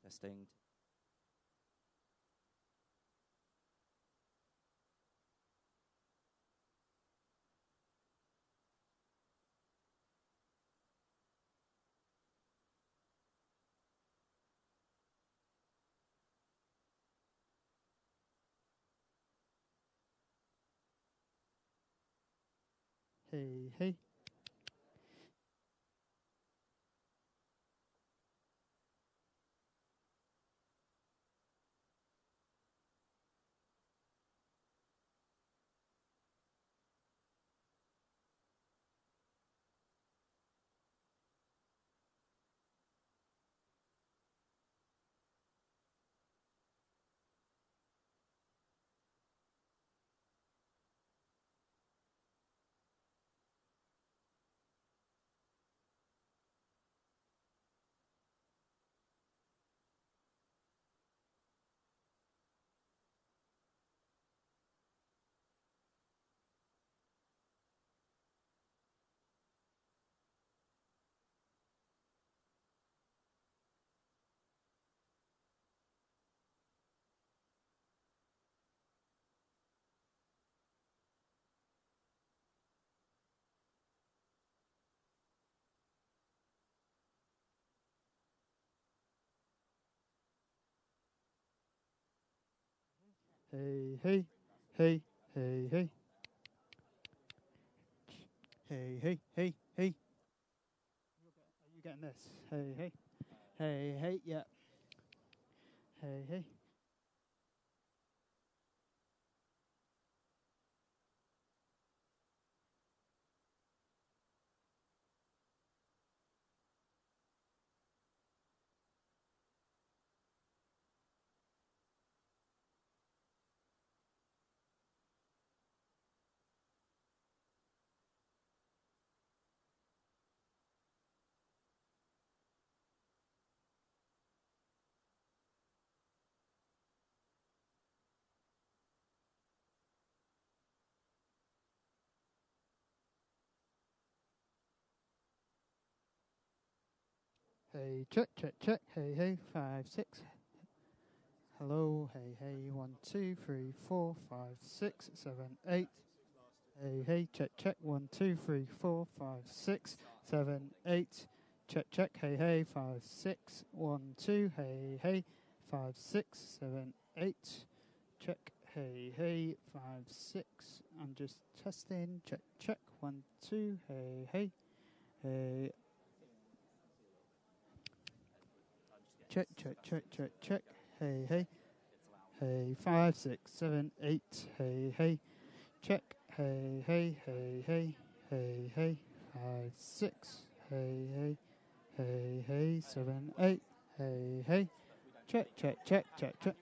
Testing. Hey, hey. Hey, hey, hey, hey, hey. Hey, hey, hey, hey. Are you getting this? Hey, hey. Hey, hey, yeah. Hey, hey. Hey, check, check, check. Hey, hey, 5, 6. Hello, hey, hey, 1, 2, 3, 4, 5, 6, 7, 8. Hey, hey, check, check. 1, 2, 3, 4, 5, 6, 7, 8. Check, check. Hey, hey, 5, 6, 1, 2. Hey, hey, 5, 6, 7, 8. Check. Hey, hey, 5, 6. I'm just testing. Check, check. 1, 2. Hey, hey, hey. Check, check, check, check, check. Hey, hey, hey, 5, 6, 7, 8. Hey, hey. Check. Hey, hey, hey, hey, hey, hey. 5, 6. Hey, hey, hey, hey, 7, 8. Hey, hey. Check, check, check, check, check.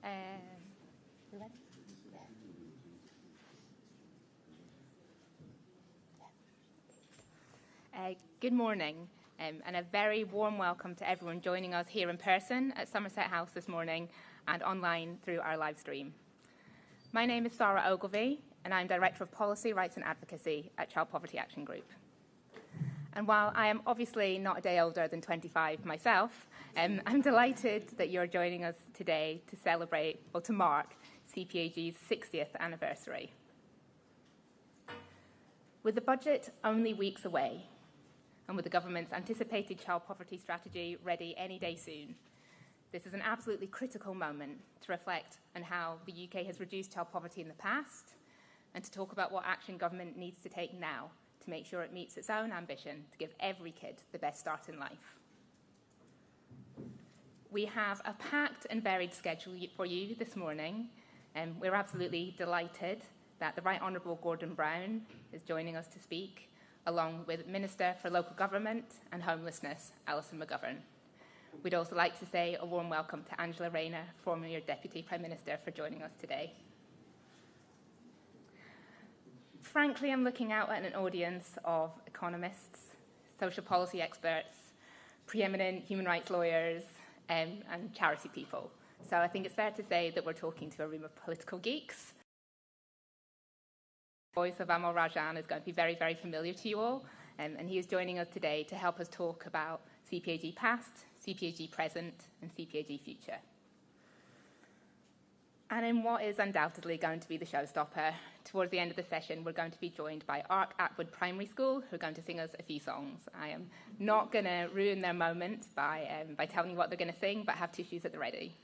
You ready? Good morning, and a very warm welcome to everyone joining us here in person at Somerset House this morning and online through our live stream. My name is Sarah Ogilvie, and I'm Director of Policy, Rights and Advocacy at Child Poverty Action Group. And while I am obviously not a day older than 25 myself, I'm delighted that you're joining us today to celebrate, or to mark, CPAG's 60th anniversary. With the budget only weeks away, and with the government's anticipated child poverty strategy ready any day soon, this is an absolutely critical moment to reflect on how the UK has reduced child poverty in the past, and to talk about what action government needs to take now to make sure it meets its own ambition to give every kid the best start in life. We have a packed and varied schedule for you this morning, and we're absolutely delighted that the Right Honourable Gordon Brown is joining us to speak, along with Minister for Local Government and Homelessness, Alison McGovern. We'd also like to say a warm welcome to Angela Rayner, former Deputy Prime Minister, for joining us today. Frankly, I'm looking out at an audience of economists, social policy experts, preeminent human rights lawyers, and charity people. So I think it's fair to say that we're talking to a room of political geeks. The voice of Amal Rajan is going to be very, very familiar to you all, and he is joining us today to help us talk about CPAG past, CPAG present, and CPAG future. And in what is undoubtedly going to be the showstopper, towards the end of the session, we're going to be joined by Ark Atwood Primary School, who are going to sing us a few songs. I am not going to ruin their moment by telling you what they're going to sing, but have tissues at the ready.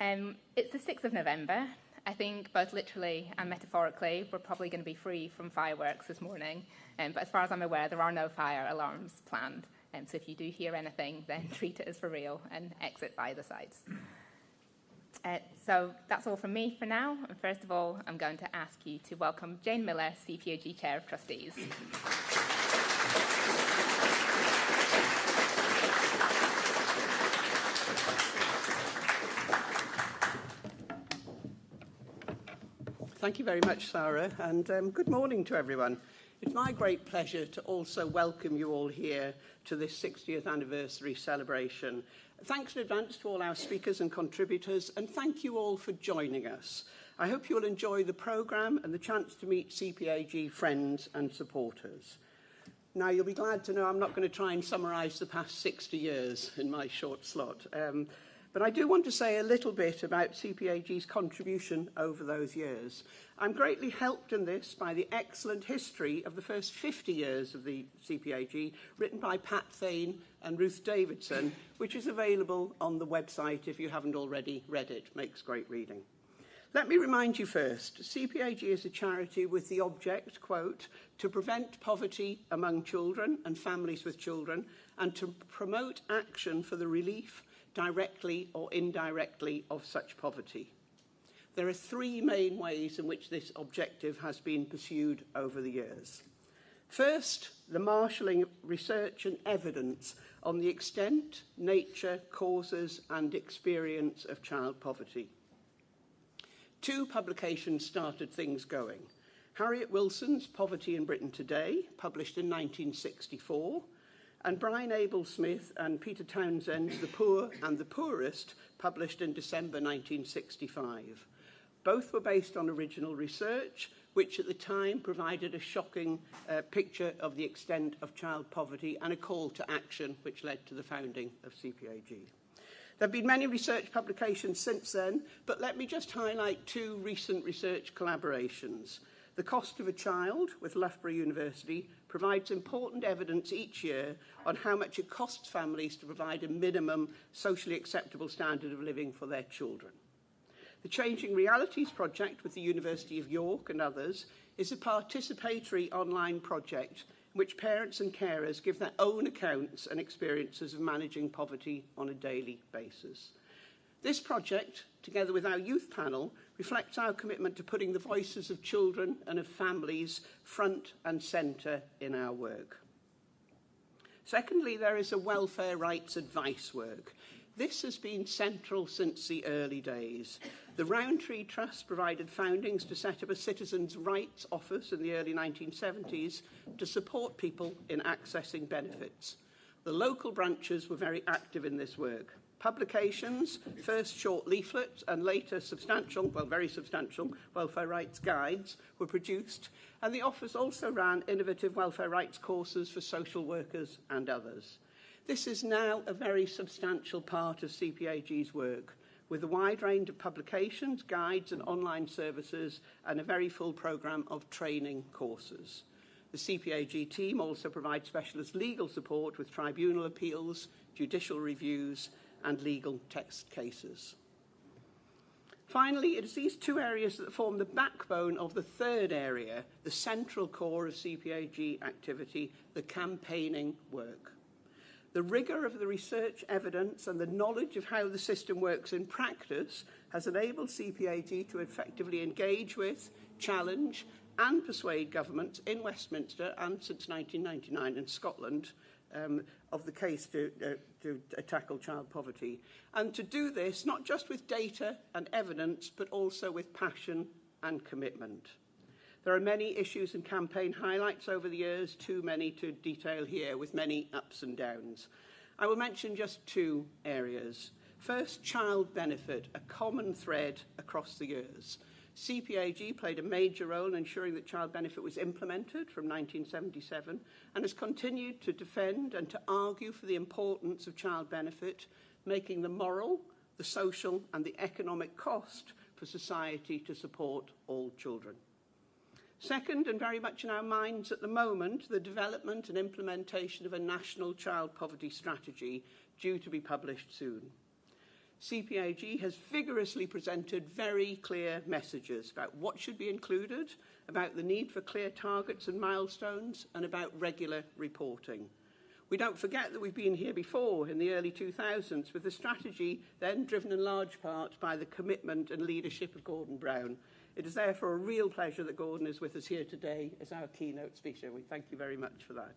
It's the 6th of November. I think both literally and metaphorically, we're probably going to be free from fireworks this morning. But as far as I'm aware, there are no fire alarms planned. So if you do hear anything, then treat it as for real and exit by the sides. So that's all from me for now. And first of all, I'm going to ask you to welcome Jane Miller, CPAG Chair of Trustees. Thank you very much, Sarah, and good morning to everyone. It's my great pleasure to also welcome you all here to this 60th anniversary celebration. Thanks in advance to all our speakers and contributors, and thank you all for joining us. I hope you'll enjoy the programme and the chance to meet CPAG friends and supporters. Now, you'll be glad to know I'm not going to try and summarise the past 60 years in my short slot. But I do want to say a little bit about CPAG's contribution over those years. I'm greatly helped in this by the excellent history of the first 50 years of the CPAG, written by Pat Thane and Ruth Davidson, which is available on the website if you haven't already read it. Makes great reading. Let me remind you first, CPAG is a charity with the object, quote, to prevent poverty among children and families with children, and to promote action for the relief, directly or indirectly, of such poverty. There are three main ways in which this objective has been pursued over the years. First, the marshalling of research and evidence on the extent, nature, causes and experience of child poverty. Two publications started things going. Harriet Wilson's Poverty in Britain Today, published in 1964, and Brian Abel Smith and Peter Townsend's The Poor and the Poorest, published in December 1965. Both were based on original research, which at the time provided a shocking picture of the extent of child poverty and a call to action, which led to the founding of CPAG. There have been many research publications since then, but let me just highlight two recent research collaborations. The Cost of a Child with Loughborough University provides important evidence each year on how much it costs families to provide a minimum socially acceptable standard of living for their children. The Changing Realities project with the University of York and others is a participatory online project in which parents and carers give their own accounts and experiences of managing poverty on a daily basis. This project, together with our youth panel, reflects our commitment to putting the voices of children and of families front and centre in our work. Secondly, there is a welfare rights advice work. This has been central since the early days. The Rowntree Trust provided foundings to set up a citizens' rights office in the early 1970s to support people in accessing benefits. The local branches were very active in this work. Publications, first short leaflets and later very substantial welfare rights guides were produced, and the office also ran innovative welfare rights courses for social workers and others. This is now a very substantial part of CPAG's work, with a wide range of publications, guides and online services, and a very full programme of training courses. The CPAG team also provides specialist legal support with tribunal appeals, judicial reviews, and legal text cases. Finally, it is these two areas that form the backbone of the third area, the central core of CPAG activity, the campaigning work. The rigour of the research evidence and the knowledge of how the system works in practice has enabled CPAG to effectively engage with, challenge and persuade governments in Westminster and since 1999 in Scotland of the case to tackle child poverty. And to do this not just with data and evidence but also with passion and commitment. There are many issues and campaign highlights over the years, too many to detail here, with many ups and downs. I will mention just two areas. First, child benefit, a common thread across the years. CPAG played a major role in ensuring that child benefit was implemented from 1977 and has continued to defend and to argue for the importance of child benefit, making the moral, the social and the economic cost for society to support all children. Second, and very much in our minds at the moment, the development and implementation of a national child poverty strategy due to be published soon. CPAG has vigorously presented very clear messages about what should be included, about the need for clear targets and milestones, and about regular reporting. We don't forget that we've been here before in the early 2000s with the strategy then driven in large part by the commitment and leadership of Gordon Brown. It is therefore a real pleasure that Gordon is with us here today as our keynote speaker. We thank you very much for that.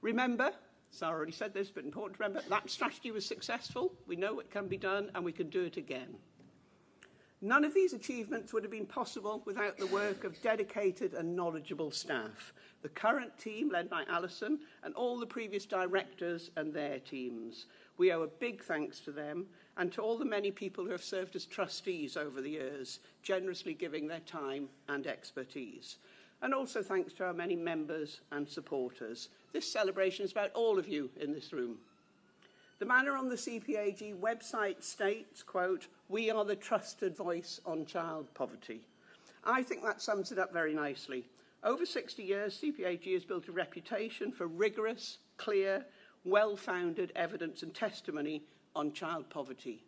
Remember, Sarah already said this, but important to remember, that strategy was successful. We know it can be done and we can do it again. None of these achievements would have been possible without the work of dedicated and knowledgeable staff. The current team, led by Alison, and all the previous directors and their teams. We owe a big thanks to them and to all the many people who have served as trustees over the years, generously giving their time and expertise. And also thanks to our many members and supporters. This celebration is about all of you in this room. The banner on the CPAG website states, quote, "We are the trusted voice on child poverty." I think that sums it up very nicely. Over 60 years, CPAG has built a reputation for rigorous, clear, well-founded evidence and testimony on child poverty.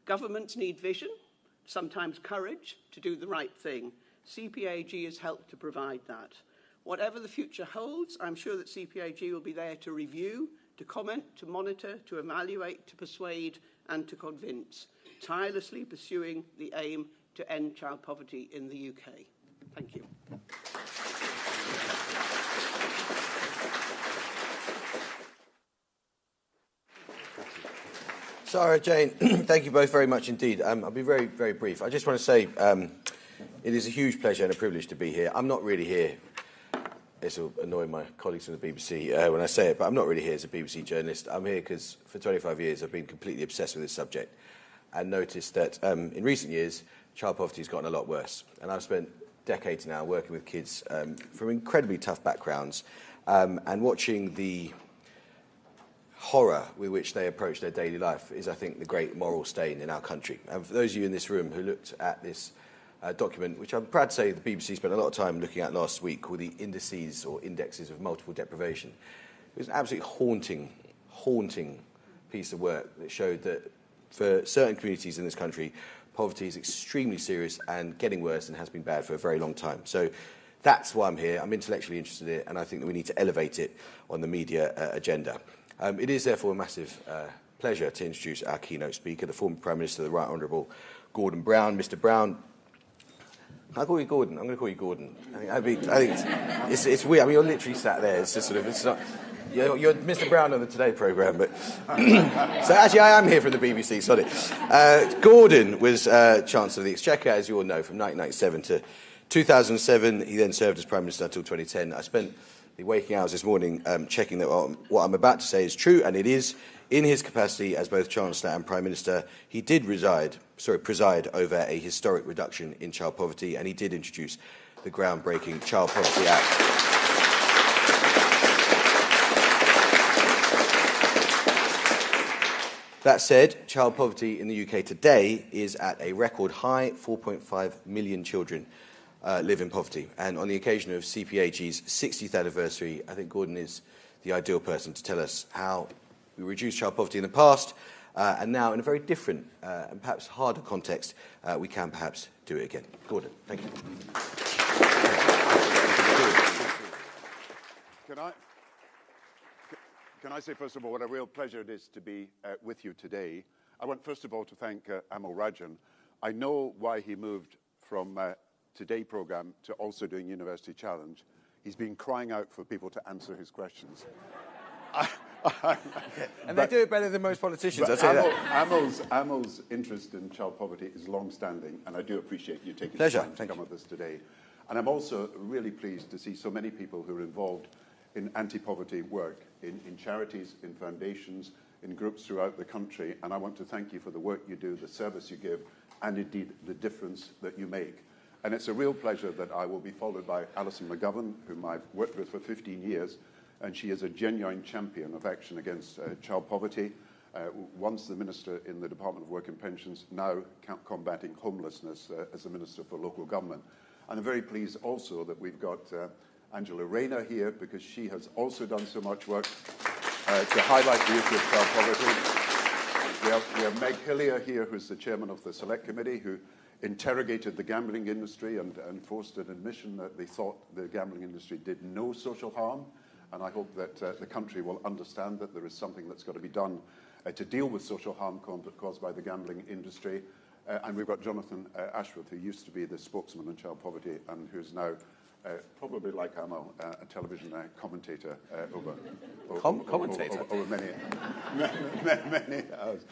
Governments need vision, sometimes courage, to do the right thing. CPAG has helped to provide that. Whatever the future holds, I'm sure that CPAG will be there to review, to comment, to monitor, to evaluate, to persuade, and to convince, tirelessly pursuing the aim to end child poverty in the UK. Thank you. Sarah, Jane, thank you both very much indeed. I'll be very, very brief. I just want to say it is a huge pleasure and a privilege to be here. I'm not really here. This will annoy my colleagues from the BBC when I say it, but I'm not really here as a BBC journalist. I'm here because for 25 years I've been completely obsessed with this subject and noticed that in recent years child poverty has gotten a lot worse. And I've spent decades now working with kids from incredibly tough backgrounds and watching the horror with which they approach their daily life is, I think, the great moral stain in our country. And for those of you in this room who looked at this document, which I'm proud to say the BBC spent a lot of time looking at last week, called the indices or indexes of multiple deprivation, it was an absolutely haunting piece of work that showed that for certain communities in this country, poverty is extremely serious and getting worse and has been bad for a very long time. So that's why I'm here. I'm intellectually interested in it, and I think that we need to elevate it on the media agenda. It is therefore a massive pleasure to introduce our keynote speaker, the former Prime Minister, the Right Honourable Gordon Brown. Mr. Brown, can I call you Gordon? I'm going to call you Gordon. I think it's weird. I mean, you're literally sat there. It's just sort of, it's not. You're Mr. Brown on the Today programme, but so actually I am here from the BBC. Sorry. Gordon was Chancellor of the Exchequer, as you all know, from 1997 to 2007. He then served as Prime Minister until 2010. I spent the waking hours this morning checking that what I'm about to say is true, and it is. In his capacity as both Chancellor and Prime Minister, he did preside over a historic reduction in child poverty, and he did introduce the groundbreaking Child Poverty Act. That said, child poverty in the UK today is at a record high. 4.5 million children live in poverty. And on the occasion of CPAG's 60th anniversary, I think Gordon is the ideal person to tell us how we reduced child poverty in the past, and now in a very different and perhaps harder context, we can perhaps do it again. Gordon, thank you. Can I say, first of all, what a real pleasure it is to be with you today. I want, first of all, to thank Amal Rajan. I know why he moved from Today programme to also doing University Challenge. He's been crying out for people to answer his questions. And they do it better than most politicians, I'll say that. Amal's interest in child poverty is long-standing, and I do appreciate you taking Pleasure. the time to come with us today. And I'm also really pleased to see so many people who are involved in anti-poverty work, in charities, in foundations, in groups throughout the country. And I want to thank you for the work you do, the service you give, and indeed the difference that you make. And it's a real pleasure that I will be followed by Alison McGovern, whom I've worked with for 15 years, and she is a genuine champion of action against child poverty. Once the Minister in the Department of Work and Pensions, now combating homelessness as the Minister for Local Government. And I'm very pleased also that we've got Angela Rayner here, because she has also done so much work to highlight the issue of child poverty. We have Meg Hillier here, who's the chairman of the Select Committee, who interrogated the gambling industry and forced an admission that they thought the gambling industry did no social harm. And I hope that the country will understand that there is something that's got to be done to deal with social harm caused by the gambling industry. And we've got Jonathan Ashworth, who used to be the spokesman on child poverty and who's now, probably like Amal, a television commentator over many hours.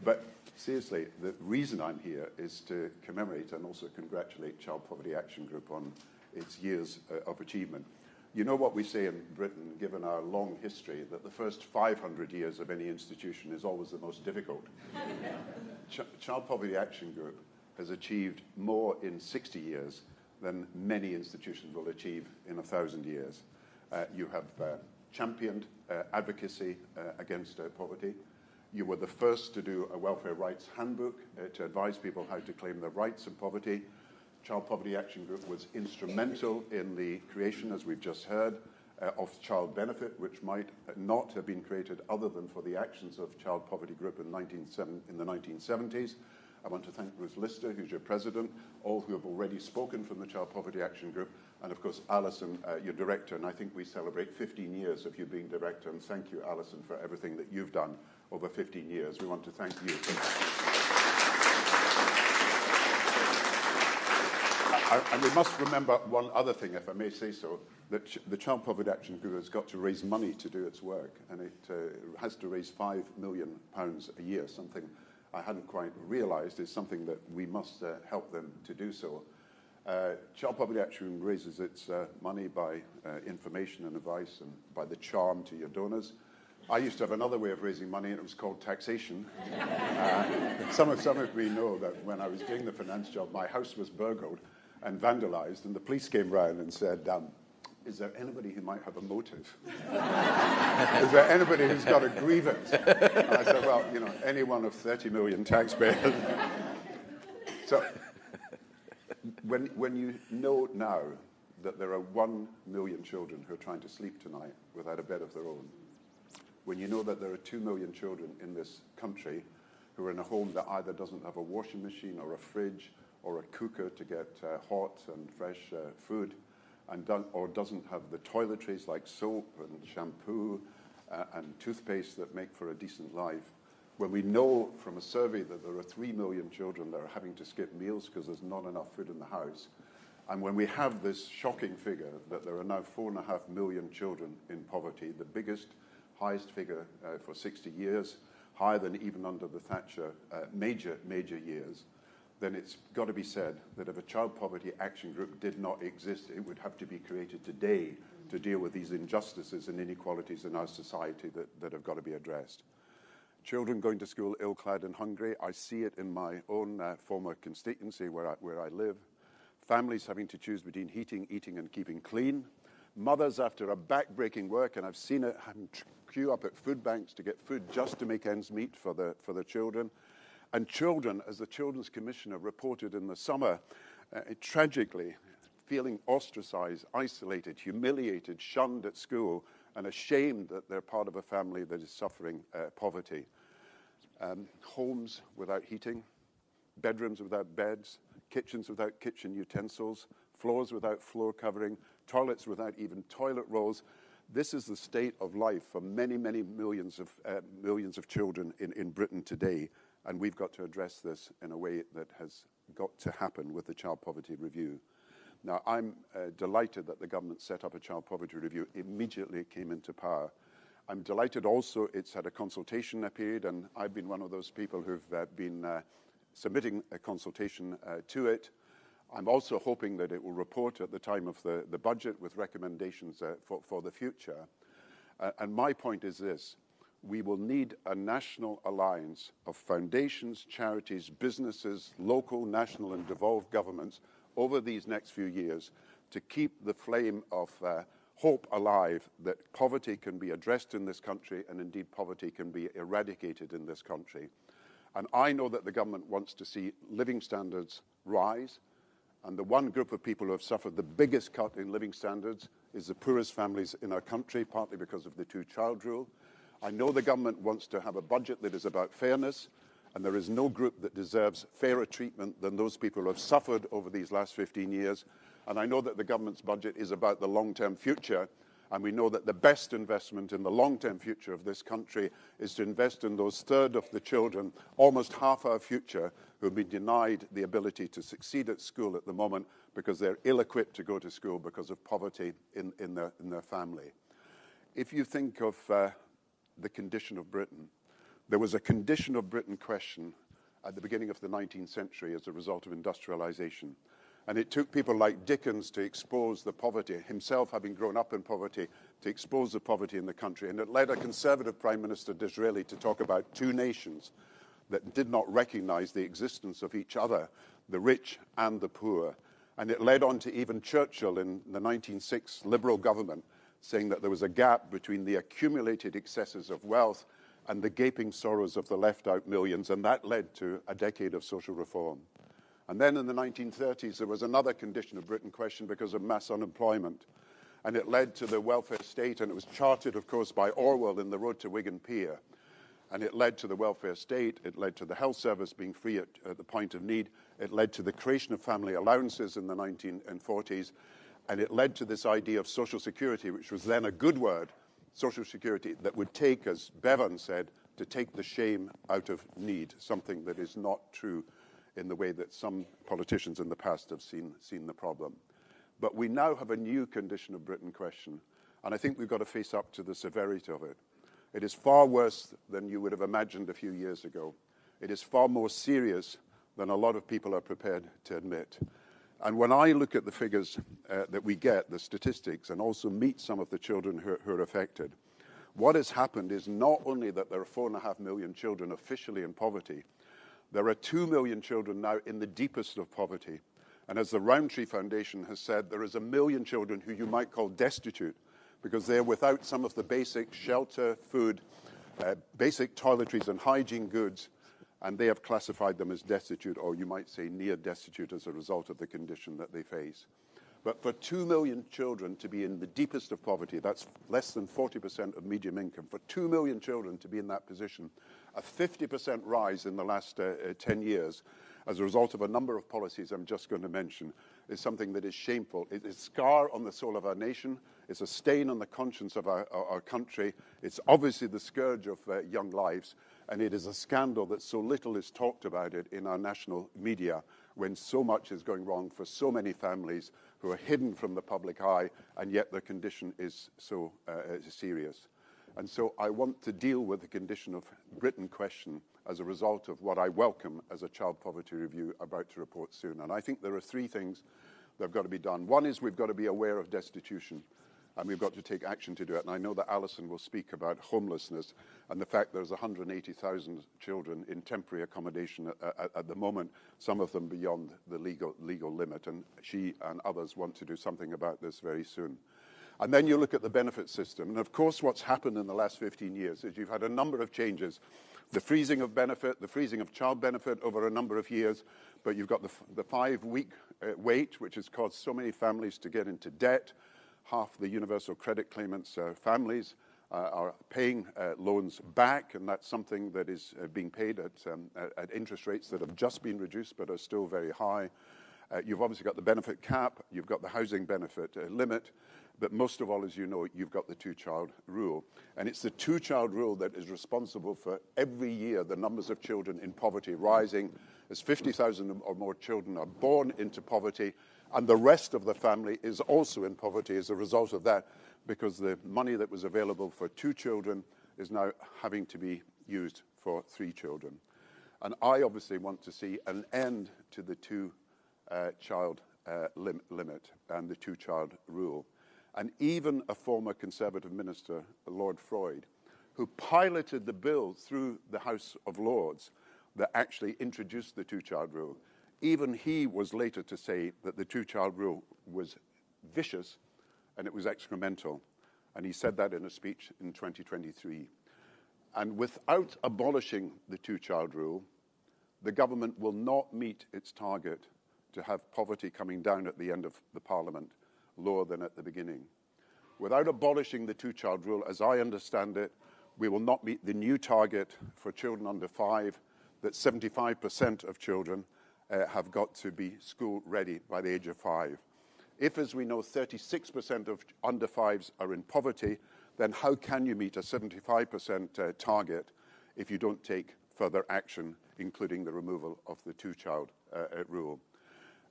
But seriously, the reason I'm here is to commemorate and also congratulate Child Poverty Action Group on its years of achievement. You know what we say in Britain, given our long history, that the first 500 years of any institution is always the most difficult. Child Poverty Action Group has achieved more in 60 years than many institutions will achieve in 1,000 years. You have championed advocacy against poverty. You were the first to do a welfare rights handbook to advise people how to claim their rights in poverty. Child Poverty Action Group was instrumental in the creation, as we've just heard, of Child Benefit, which might not have been created other than for the actions of Child Poverty Group in the 1970s. I want to thank Ruth Lister, who's your president, all who have already spoken from the Child Poverty Action Group, and of course, Alison, your director, and I think we celebrate 15 years of you being director, and thank you, Alison, for everything that you've done over 15 years. We want to thank you. And we must remember one other thing, if I may say so, that the Child Poverty Action Group has got to raise money to do its work, and it has to raise £5 million a year, something I hadn't quite realised is something that we must help them to do so. Child Poverty Action raises its money by information and advice and by the charm to your donors. I used to have another way of raising money, and it was called taxation. Some of you know that when I was doing the finance job, my house was burgled and vandalised, and the police came round and said, is there anybody who might have a motive? Is there anybody who's got a grievance? And I said, well, you know, any one of 30 million taxpayers. So when you know now that there are 1 million children who are trying to sleep tonight without a bed of their own, when you know that there are 2 million children in this country who are in a home that either doesn't have a washing machine or a fridge or a cooker to get hot and fresh food, or doesn't have the toiletries like soap and shampoo and toothpaste that make for a decent life, when we know from a survey that there are 3 million children that are having to skip meals because there's not enough food in the house, And when we have this shocking figure that there are now 4.5 million children in poverty, the highest figure for 60 years, higher than even under the Thatcher major years, then it's got to be said that if a child poverty action group did not exist, it would have to be created today to deal with these injustices and inequalities in our society that have got to be addressed. Children going to school ill-clad and hungry, I see it in my own former constituency where I live. Families having to choose between heating, eating and keeping clean. Mothers after a back-breaking work, and I've seen it, having to queue up at food banks to get food just to make ends meet for the children. And children, as the Children's Commissioner reported in the summer, tragically feeling ostracized, isolated, humiliated, shunned at school, and ashamed that they're part of a family that is suffering poverty. Homes without heating, bedrooms without beds, kitchens without kitchen utensils, floors without floor covering, toilets without even toilet rolls. This is the state of life for many, many millions of children in Britain today, and we've got to address this in a way that has got to happen with the Child Poverty Review. Now, I'm delighted that the government set up a Child Poverty Review immediately it came into power. I'm delighted also it's had a consultation period, and I've been one of those people who've been submitting a consultation to it. I'm also hoping that it will report at the time of the budget with recommendations for the future. And my point is this. We will need a national alliance of foundations, charities, businesses, local, national and devolved governments over these next few years to keep the flame of hope alive that poverty can be addressed in this country and indeed poverty can be eradicated in this country. And I know that the government wants to see living standards rise, and the one group of people who have suffered the biggest cut in living standards is the poorest families in our country, partly because of the two-child rule. I know the government wants to have a budget that is about fairness, and there is no group that deserves fairer treatment than those people who have suffered over these last 15 years. And I know that the government's budget is about the long-term future, and we know that the best investment in the long-term future of this country is to invest in those third of the children, almost half our future, who have been denied the ability to succeed at school at the moment because they're ill-equipped to go to school because of poverty in their family. If you think of the condition of Britain, there was a condition of Britain question at the beginning of the 19th century as a result of industrialization. And it took people like Dickens to expose the poverty, himself having grown up in poverty, to expose the poverty in the country. And it led a conservative Prime Minister Disraeli to talk about two nations that did not recognize the existence of each other, the rich and the poor. And it led on to even Churchill in the 1906 Liberal government saying that there was a gap between the accumulated excesses of wealth and the gaping sorrows of the left-out millions, and that led to a decade of social reform. And then in the 1930s, there was another condition of Britain question because of mass unemployment, and it led to the welfare state, and it was charted, of course, by Orwell in The Road to Wigan Pier. And it led to the welfare state, it led to the health service being free at the point of need, it led to the creation of family allowances in the 1940s, and it led to this idea of social security, which was then a good word, social security, that would take, as Bevan said, to take the shame out of need, something that is not true in the way that some politicians in the past have seen the problem. But we now have a new condition of Britain question, and I think we've got to face up to the severity of it. It is far worse than you would have imagined a few years ago. It is far more serious than a lot of people are prepared to admit. And when I look at the figures that we get, the statistics, and also meet some of the children who are affected, what has happened is not only that there are 4.5 million children officially in poverty, there are 2 million children now in the deepest of poverty. And as the Roundtree Foundation has said, there is 1 million children who you might call destitute because they're without some of the basic shelter, food, basic toiletries and hygiene goods, and they have classified them as destitute, or you might say near destitute as a result of the condition that they face. But for 2 million children to be in the deepest of poverty, that's less than 40% of median income, for 2 million children to be in that position, a 50% rise in the last 10 years as a result of a number of policies I'm just going to mention is something that is shameful. It is a scar on the soul of our nation. It's a stain on the conscience of our country. It's obviously the scourge of young lives. And it is a scandal that so little is talked about it in our national media when so much is going wrong for so many families who are hidden from the public eye, and yet their condition is so serious. And so I want to deal with the condition of Britain question as a result of what I welcome as a child poverty review about to report soon. And I think there are three things that have got to be done. One is we've got to be aware of destitution, and we've got to take action to do it. And I know that Alison will speak about homelessness and the fact there's 180,000 children in temporary accommodation at the moment, some of them beyond the legal limit. And she and others want to do something about this very soon. And then you look at the benefit system. And of course, what's happened in the last 15 years is you've had a number of changes. The freezing of benefit, the freezing of child benefit over a number of years, but you've got the 5-week wait, which has caused so many families to get into debt. Half the universal credit claimants' families are paying loans back, and that's something that is being paid at interest rates that have just been reduced but are still very high. You've obviously got the benefit cap, you've got the housing benefit limit, but most of all, as you know, you've got the two-child rule. And it's the two-child rule that is responsible for every year the numbers of children in poverty rising, as 50,000 or more children are born into poverty, and the rest of the family is also in poverty as a result of that, because the money that was available for 2 children is now having to be used for 3 children. And I obviously want to see an end to the two-child limit and the two-child rule. And even a former Conservative minister, Lord Freud, who piloted the bill through the House of Lords that actually introduced the two-child rule, even he was later to say that the two-child rule was vicious and it was excremental. And he said that in a speech in 2023. And without abolishing the two-child rule, the government will not meet its target to have poverty coming down at the end of the Parliament lower than at the beginning. Without abolishing the two-child rule, as I understand it, we will not meet the new target for children under 5, that 75% of children have got to be school-ready by the age of 5. If, as we know, 36% of under 5s are in poverty, then how can you meet a 75% target if you don't take further action, including the removal of the two-child rule?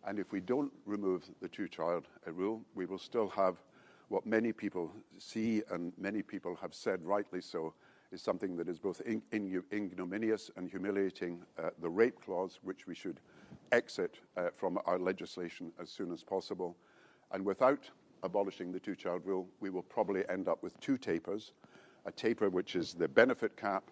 And if we don't remove the two-child rule, we will still have what many people see, and many people have said rightly so, is something that is both ignominious and humiliating, the rape clause, which we should exit from our legislation as soon as possible. And without abolishing the two-child rule, we will probably end up with 2 tapers, a taper which is the benefit cap,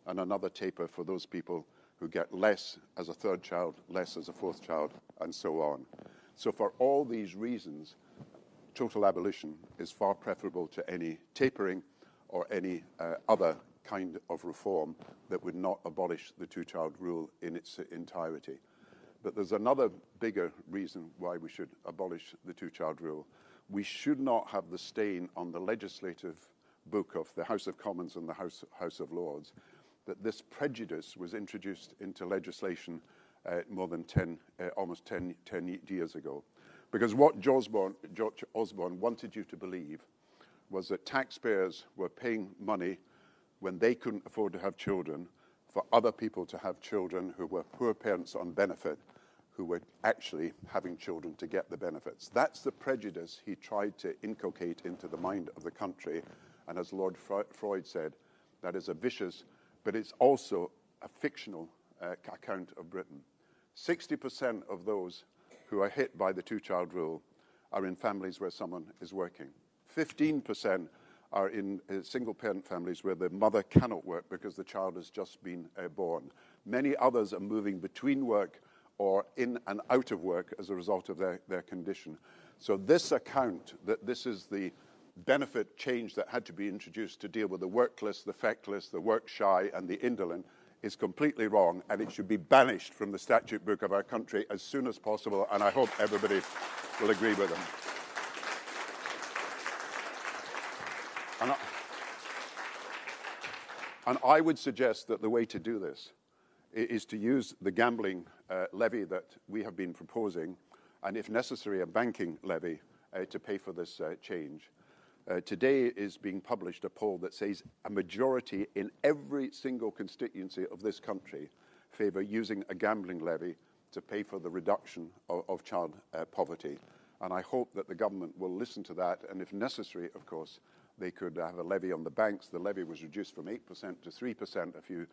and another taper for those people who get less as a 3rd child, less as a 4th child, and so on. So for all these reasons, total abolition is far preferable to any tapering or any other kind of reform that would not abolish the two-child rule in its entirety. But there's another bigger reason why we should abolish the two-child rule. We should not have the stain on the legislative book of the House of Commons and the House of Lords that this prejudice was introduced into legislation more than almost 10 years ago. Because what George Osborne wanted you to believe was that taxpayers were paying money when they couldn't afford to have children for other people to have children who were poor parents on benefit, who were actually having children to get the benefits. That's the prejudice he tried to inculcate into the mind of the country. And as Lord Freud said, that is a vicious, but it's also a fictional account of Britain. 60% of those who are hit by the two-child rule are in families where someone is working. 15% are in single-parent families where the mother cannot work because the child has just been born. Many others are moving between work or in and out of work as a result of their condition. So this account that this is the benefit change that had to be introduced to deal with the workless, the feckless, the work-shy, and the indolent is completely wrong, and it should be banished from the statute book of our country as soon as possible, and I hope everybody will agree with them. And I would suggest that the way to do this is to use the gambling levy that we have been proposing, and if necessary, a banking levy to pay for this change. Today is being published a poll that says a majority in every single constituency of this country favour using a gambling levy to pay for the reduction of child poverty. And I hope that the government will listen to that, and if necessary, of course, they could have a levy on the banks. The levy was reduced from 8% to 3% a few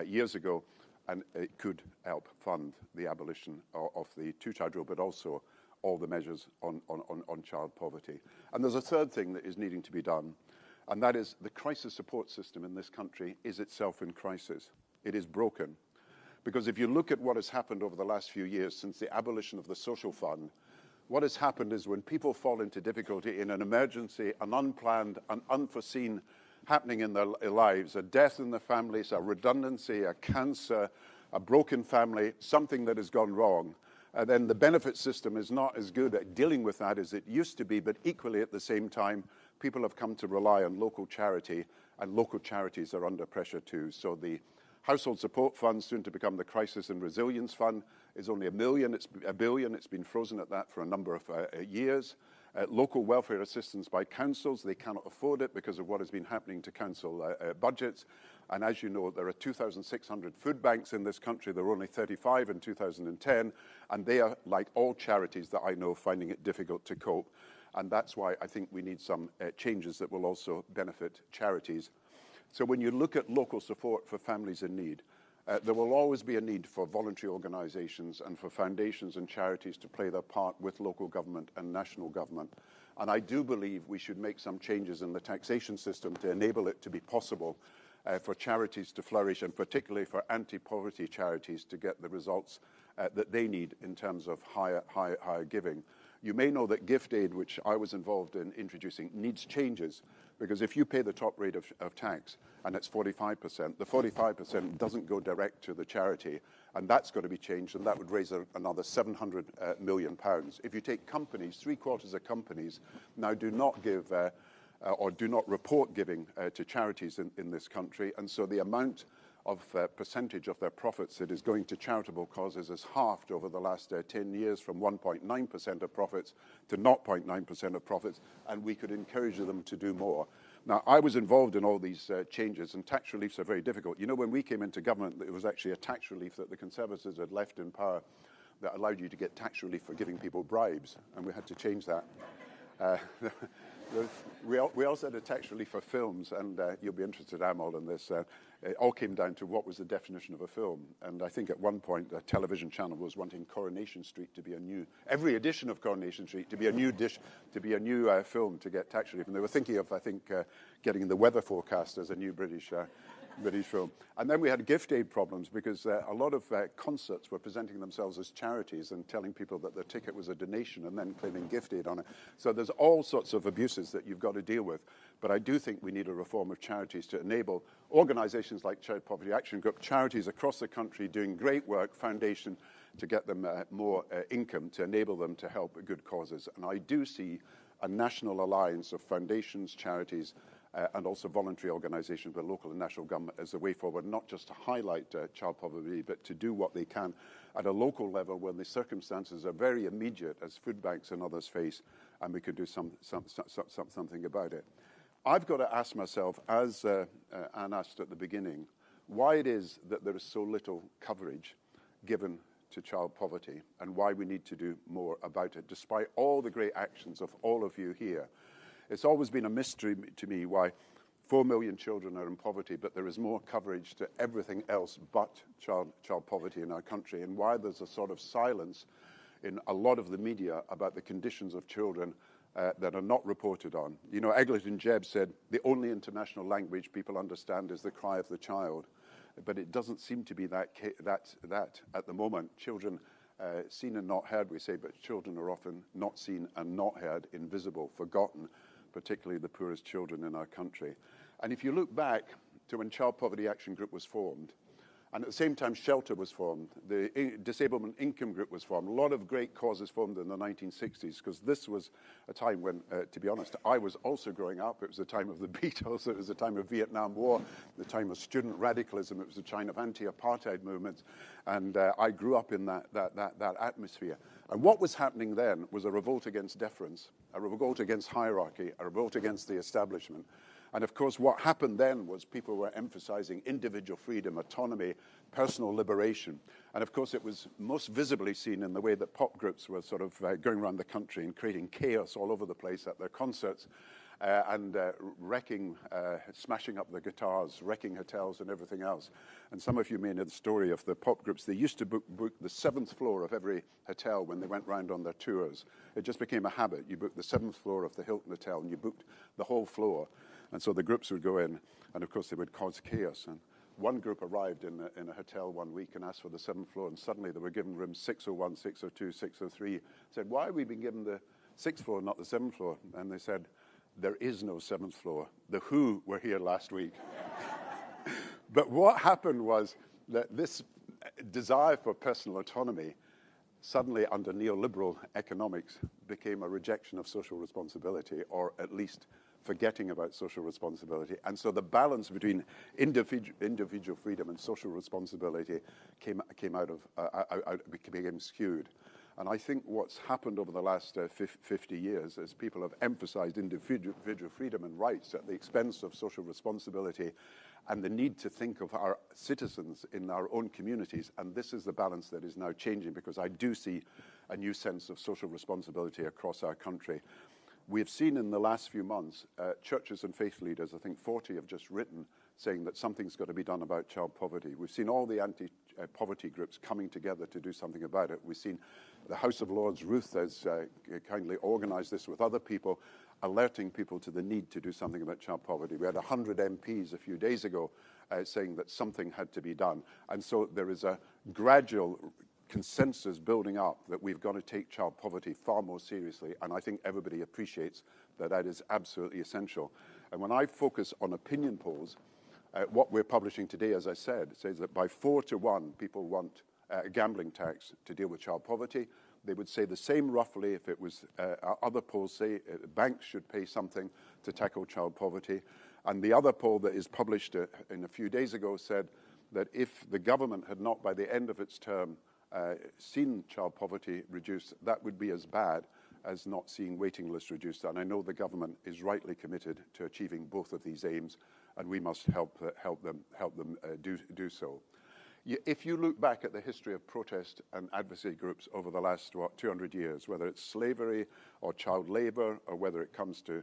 years ago, and it could help fund the abolition of the two-child rule, but also all the measures on child poverty. And there's a third thing that is needing to be done, and that is the crisis support system in this country is itself in crisis. It is broken. Because if you look at what has happened over the last few years since the abolition of the social fund, what has happened is when people fall into difficulty in an emergency, an unplanned, an unforeseen happening in their lives, a death in the families, a redundancy, a cancer, a broken family, something that has gone wrong, then the benefit system is not as good at dealing with that as it used to be, but equally at the same time, people have come to rely on local charity, and local charities are under pressure too. So the Household Support Fund, soon to become the Crisis and Resilience Fund, is only $1 billion. It's been frozen at that for a number of years. Local welfare assistance by councils, they cannot afford it because of what has been happening to council budgets. And as you know, there are 2,600 food banks in this country. There were only 35 in 2010. And they are, like all charities that I know, finding it difficult to cope. And that's why I think we need some changes that will also benefit charities. So when you look at local support for families in need, there will always be a need for voluntary organisations and for foundations and charities to play their part with local government and national government. And I do believe we should make some changes in the taxation system to enable it to be possible for charities to flourish, and particularly for anti-poverty charities to get the results that they need in terms of higher giving. You may know that gift aid, which I was involved in introducing, needs changes, because if you pay the top rate of tax, and it's 45%, the 45% doesn't go direct to the charity, and that's got to be changed, and that would raise another £700 million. If you take companies, 3/4 of companies now do not give or do not report giving to charities in this country, and so the amount of percentage of their profits that is going to charitable causes has halved over the last 10 years, from 1.9% of profits to 0.9% of profits, and we could encourage them to do more. Now, I was involved in all these changes, and tax reliefs are very difficult. You know, when we came into government, it was actually a tax relief that the Conservatives had left in power that allowed you to get tax relief for giving people bribes, and we had to change that. We also had a tax relief for films, and you'll be interested, Amal, in this. It all came down to what was the definition of a film. And I think at one point, a television channel was wanting Coronation Street to be every edition of Coronation Street to be a new film to get tax relief. And they were thinking of, I think, getting The Weather Forecast as a new British film. And then we had gift aid problems because a lot of concerts were presenting themselves as charities and telling people that their ticket was a donation and then claiming gift aid on it. So there's all sorts of abuses that you've got to deal with. But I do think we need a reform of charities to enable organisations like Child Poverty Action Group, charities across the country doing great work, foundation, to get them more income, to enable them to help good causes. And I do see a national alliance of foundations, charities, and also voluntary organisations with local and national government as the way forward, not just to highlight child poverty, but to do what they can at a local level when the circumstances are very immediate, as food banks and others face, and we could do something about it. I've got to ask myself, as Anne asked at the beginning, why it is that there is so little coverage given to child poverty, and why we need to do more about it, despite all the great actions of all of you here. It's always been a mystery to me why 4 million children are in poverty, but there is more coverage to everything else but child poverty in our country, and why there's a sort of silence in a lot of the media about the conditions of children that are not reported on. You know, Eglert Jebb said, the only international language people understand is the cry of the child. But it doesn't seem to be that at the moment. Children seen and not heard, we say, but children are often not seen and not heard, invisible, forgotten, particularly the poorest children in our country. And if you look back to when Child Poverty Action Group was formed, and at the same time Shelter was formed, the Disablement Income Group was formed, a lot of great causes formed in the 1960s, because this was a time when, to be honest, I was also growing up. It was the time of the Beatles, it was the time of Vietnam War, the time of student radicalism, it was the time of anti-apartheid movements, and I grew up in that atmosphere. And what was happening then was a revolt against deference, a revolt against hierarchy, a revolt against the establishment. And of course, what happened then was people were emphasizing individual freedom, autonomy, personal liberation. And of course, it was most visibly seen in the way that pop groups were sort of going around the country and creating chaos all over the place at their concerts. And wrecking, smashing up the guitars, wrecking hotels and everything else. And some of you may know the story of the pop groups. They used to book the 7th floor of every hotel when they went round on their tours. It just became a habit. You booked the 7th floor of the Hilton Hotel and you booked the whole floor. And so the groups would go in, and of course they would cause chaos. And one group arrived in a hotel one week and asked for the 7th floor, and suddenly they were given rooms 601, 602, 603. Said, why have we been given the 6th floor, not the 7th floor? And they said, there is no 7th floor. The Who were here last week. But what happened was that this desire for personal autonomy suddenly under neoliberal economics became a rejection of social responsibility, or at least forgetting about social responsibility. And so the balance between individual freedom and social responsibility became skewed. And I think what's happened over the last 50 years is people have emphasized individual freedom and rights at the expense of social responsibility and the need to think of our citizens in our own communities. And this is the balance that is now changing, because I do see a new sense of social responsibility across our country. We have seen in the last few months, churches and faith leaders, I think 40 have just written, saying that something's got to be done about child poverty. We've seen all the anti-poverty groups coming together to do something about it. We've seen the House of Lords, Ruth has kindly organized this with other people, alerting people to the need to do something about child poverty. We had 100 MPs a few days ago saying that something had to be done. And so there is a gradual consensus building up that we've got to take child poverty far more seriously, and I think everybody appreciates that that is absolutely essential. And when I focus on opinion polls, what we're publishing today, as I said, says that by 4 to 1, people want a gambling tax to deal with child poverty. They would say the same roughly if it was other polls say banks should pay something to tackle child poverty. And the other poll that is published in a few days ago said that if the government had not, by the end of its term, seen child poverty reduced, that would be as bad as not seeing waiting lists reduced. And I know the government is rightly committed to achieving both of these aims, and we must help them do so. If you look back at the history of protest and advocacy groups over the last 200 years, whether it's slavery or child labor, or whether it comes to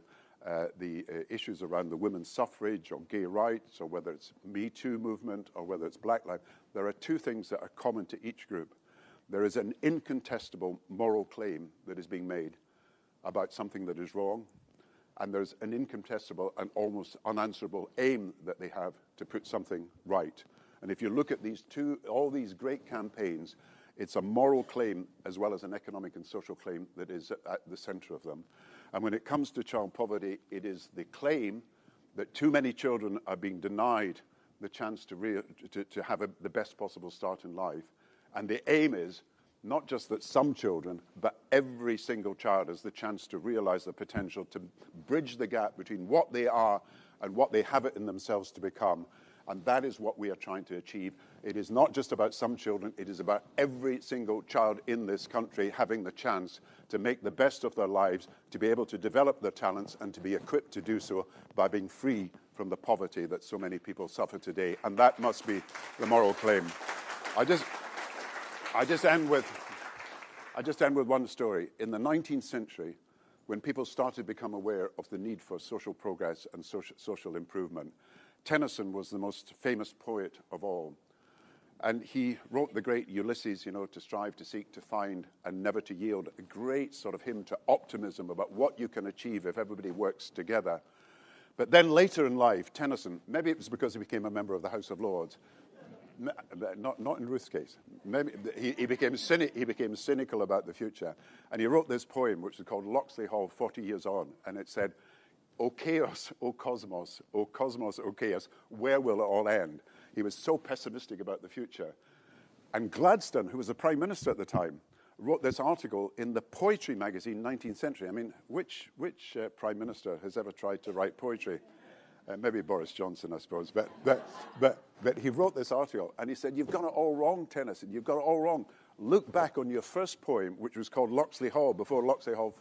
the issues around the women's suffrage or gay rights, or whether it's Me Too movement, or whether it's Black Lives, there are two things that are common to each group. There is an incontestable moral claim that is being made about something that is wrong, and there's an incontestable and almost unanswerable aim that they have to put something right. And if you look at these all these great campaigns, it's a moral claim as well as an economic and social claim that is at the center of them. And when it comes to child poverty, it is the claim that too many children are being denied the chance to have the best possible start in life. And the aim is not just that some children, but every single child has the chance to realize the potential to bridge the gap between what they are and what they have it in themselves to become. And that is what we are trying to achieve. It is not just about some children, it is about every single child in this country having the chance to make the best of their lives, to be able to develop their talents, and to be equipped to do so by being free from the poverty that so many people suffer today. And that must be the moral claim. I just end with one story. In the 19th century, when people started to become aware of the need for social progress and social improvement, Tennyson was the most famous poet of all. And he wrote the great Ulysses, to strive, to seek, to find, and never to yield, a great sort of hymn to optimism about what you can achieve if everybody works together. But then later in life, Tennyson, maybe it was because he became a member of the House of Lords, not in Ruth's case. Maybe he became cynical about the future, and he wrote this poem, which is called Locksley Hall, 40 Years On, and it said, "O chaos, O cosmos, O cosmos, O chaos, where will it all end?" He was so pessimistic about the future. And Gladstone, who was the Prime Minister at the time, wrote this article in the Poetry magazine, 19th century. I mean, which Prime Minister has ever tried to write poetry? Maybe Boris Johnson, I suppose. But he wrote this article, and he said, "You've got it all wrong, Tennyson. You've got it all wrong. look back on your first poem, which was called Locksley Hall, before Locksley Hall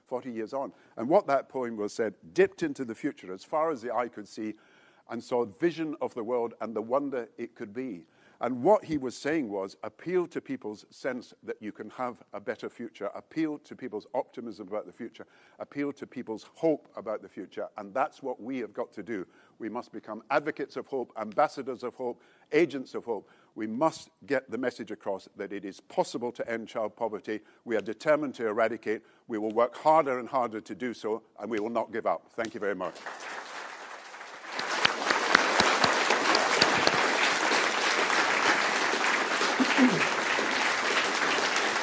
40 years on. And what that poem was said, dipped into the future as far as the eye could see and saw vision of the world and the wonder it could be. And what he was saying was appeal to people's sense that you can have a better future, appeal to people's optimism about the future, appeal to people's hope about the future. And that's what we have got to do. We must become advocates of hope, ambassadors of hope, agents of hope. We must get the message across that it is possible to end child poverty. We are determined to eradicate. We will work harder and harder to do so, and we will not give up. Thank you very much.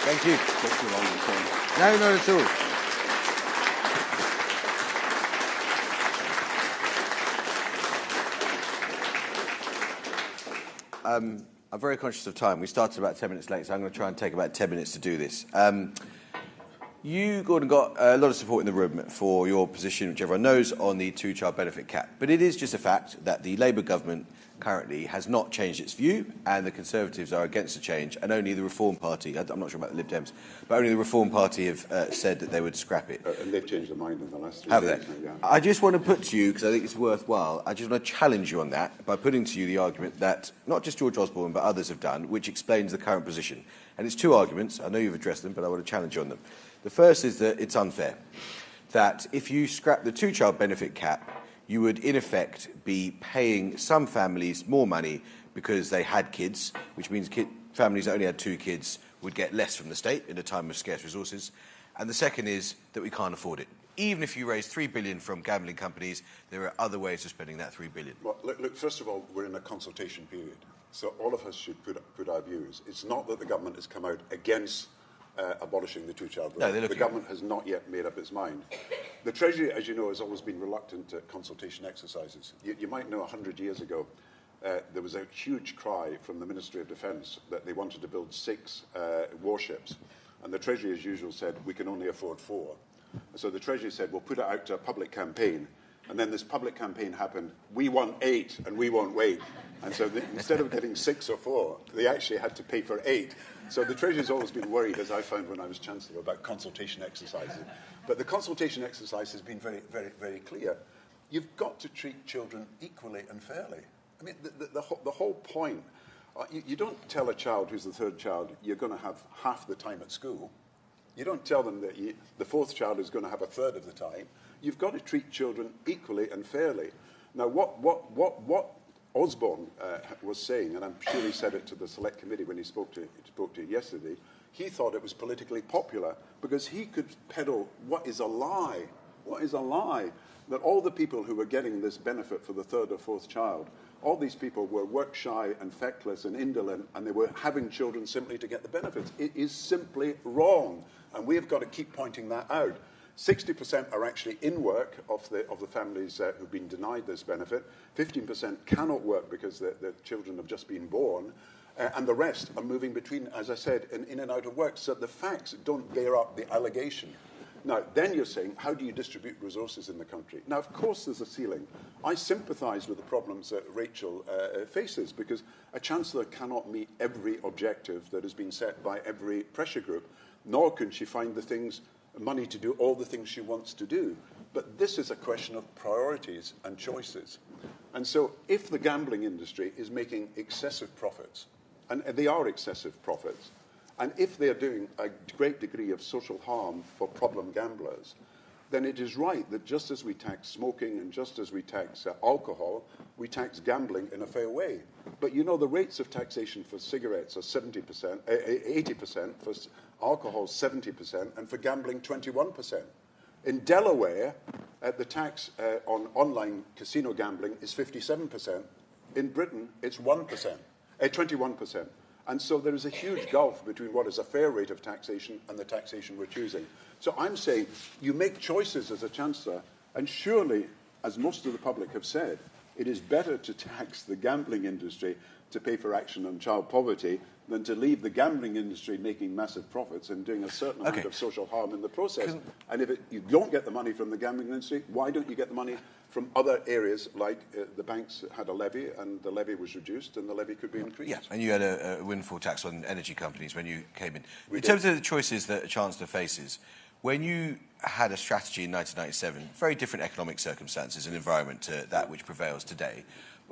Thank you. No, not at all. I'm very conscious of time. We started about 10 minutes late, so I'm going to try and take about 10 minutes to do this. You, Gordon, got a lot of support in the room for your position, which everyone knows, on the two-child benefit cap. But it is just a fact that the Labour government currently has not changed its view, and the Conservatives are against the change, and only the Reform Party, I'm not sure about the Lib Dems, but only the Reform Party have said that they would scrap it. And they've changed their mind in the last 3 Have days. they? Yeah. I just want to put to you, because I think it's worthwhile, I just want to challenge you on that by putting to you the argument that not just George Osborne but others have done, which explains the current position. And it's two arguments. I know you've addressed them, but I want to challenge you on them. The first is that it's unfair, that if you scrap the two-child benefit cap, you would, in effect, be paying some families more money because they had kids, which means families that only had 2 kids would get less from the state in a time of scarce resources. And the second is that we can't afford it. Even if you raise $3 billion from gambling companies, there are other ways of spending that $3 billion. Well, look, first of all, we're in a consultation period, so all of us should put our views. It's not that the government has come out against abolishing the two-child rule. No, the government has not yet made up its mind. The Treasury, as you know, has always been reluctant to consultation exercises. You might know 100 years ago, there was a huge cry from the Ministry of Defence that they wanted to build 6 warships. And the Treasury, as usual, said, we can only afford 4. So the Treasury said, we'll put it out to a public campaign. And then this public campaign happened, we want 8 and we won't wait. And so instead of getting 6 or 4, they actually had to pay for 8. So the Treasury's always been worried, as I found when I was Chancellor, about consultation exercises. But the consultation exercise has been very, very, very clear. You've got to treat children equally and fairly. I mean, the whole point, you don't tell a child who's the 3rd child, you're going to have half the time at school. You don't tell them that the 4th child is going to have a third of the time. You've got to treat children equally and fairly. Now, what Osborne was saying, and I'm sure he said it to the Select Committee when he spoke to it yesterday, he thought it was politically popular because he could peddle what is a lie, that all the people who were getting this benefit for the 3rd or 4th child, all these people were work-shy and feckless and indolent, and they were having children simply to get the benefits. It is simply wrong, and we've got to keep pointing that out. 60% are actually in work of the families who've been denied this benefit. 15% cannot work because the children have just been born. And the rest are moving between, as I said, in and out of work. So the facts don't bear up the allegation. Now, then you're saying, how do you distribute resources in the country? Now, of course, there's a ceiling. I sympathise with the problems that Rachel faces, because a Chancellor cannot meet every objective that has been set by every pressure group, nor can she find money to do all the things she wants to do. But this is a question of priorities and choices. And so if the gambling industry is making excessive profits, and they are excessive profits, and if they're doing a great degree of social harm for problem gamblers, then it is right that just as we tax smoking and just as we tax alcohol, we tax gambling in a fair way. But you know, the rates of taxation for cigarettes are 70%, 80%, for alcohol 70%, and for gambling 21%. In Delaware, the tax on online casino gambling is 57%. In Britain, it's 21%. And so there is a huge gulf between what is a fair rate of taxation and the taxation we're choosing. So I'm saying you make choices as a Chancellor, and surely, as most of the public have said, it is better to tax the gambling industry to pay for action on child poverty than to leave the gambling industry making massive profits and doing a certain amount of social harm in the process. And if you don't get the money from the gambling industry, why don't you get the money from other areas, like the banks had a levy, and the levy was reduced, and the levy could be increased? Yeah, and you had a windfall tax on energy companies when you came in. In terms of the choices that a Chancellor faces, when you had a strategy in 1997, very different economic circumstances and environment to that which prevails today,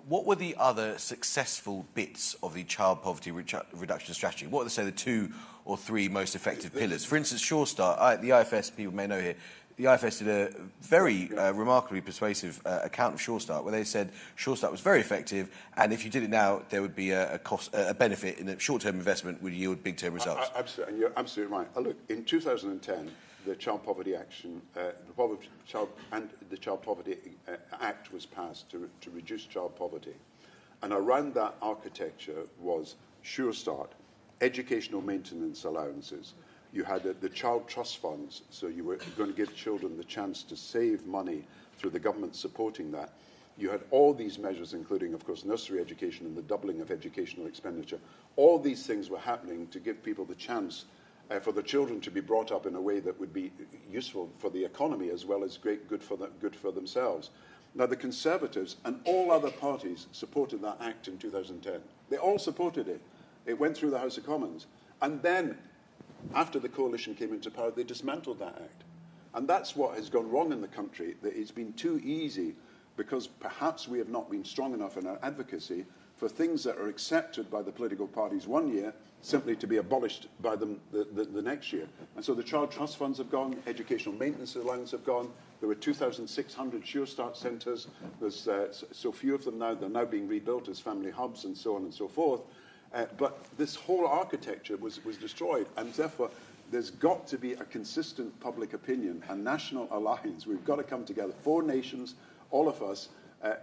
what were the other successful bits of the child poverty reduction strategy? What are, say, the 2 or 3 most effective pillars? For instance, Sure Start, the IFS, people may know here, the IFS did a very remarkably persuasive account of Sure Start, where they said Sure Start was very effective, and if you did it now, there would be a benefit in a short-term investment would yield big-term results. Absolutely, and you're absolutely right. Look, in 2010, the Child Poverty Action, the Child Poverty Act was passed to reduce child poverty, and around that architecture was Sure Start, educational maintenance allowances. You had the child trust funds, so you were going to give children the chance to save money through the government supporting that. You had all these measures, including, of course, nursery education and the doubling of educational expenditure. All these things were happening to give people the chance for the children to be brought up in a way that would be useful for the economy as well as good for themselves. Now, the Conservatives and all other parties supported that act in 2010. They all supported it. It went through the House of Commons. And then, after the coalition came into power, they dismantled that act. And that's what has gone wrong in the country, that it's been too easy, because perhaps we have not been strong enough in our advocacy for things that are accepted by the political parties one year simply to be abolished by them the next year. And so the child trust funds have gone, educational maintenance allowance have gone. There were 2,600 Sure Start centres. There's so few of them now. They're now being rebuilt as family hubs and so on and so forth. But this whole architecture was destroyed, and therefore there's got to be a consistent public opinion, a national alliance. We've got to come together, 4 nations, all of us,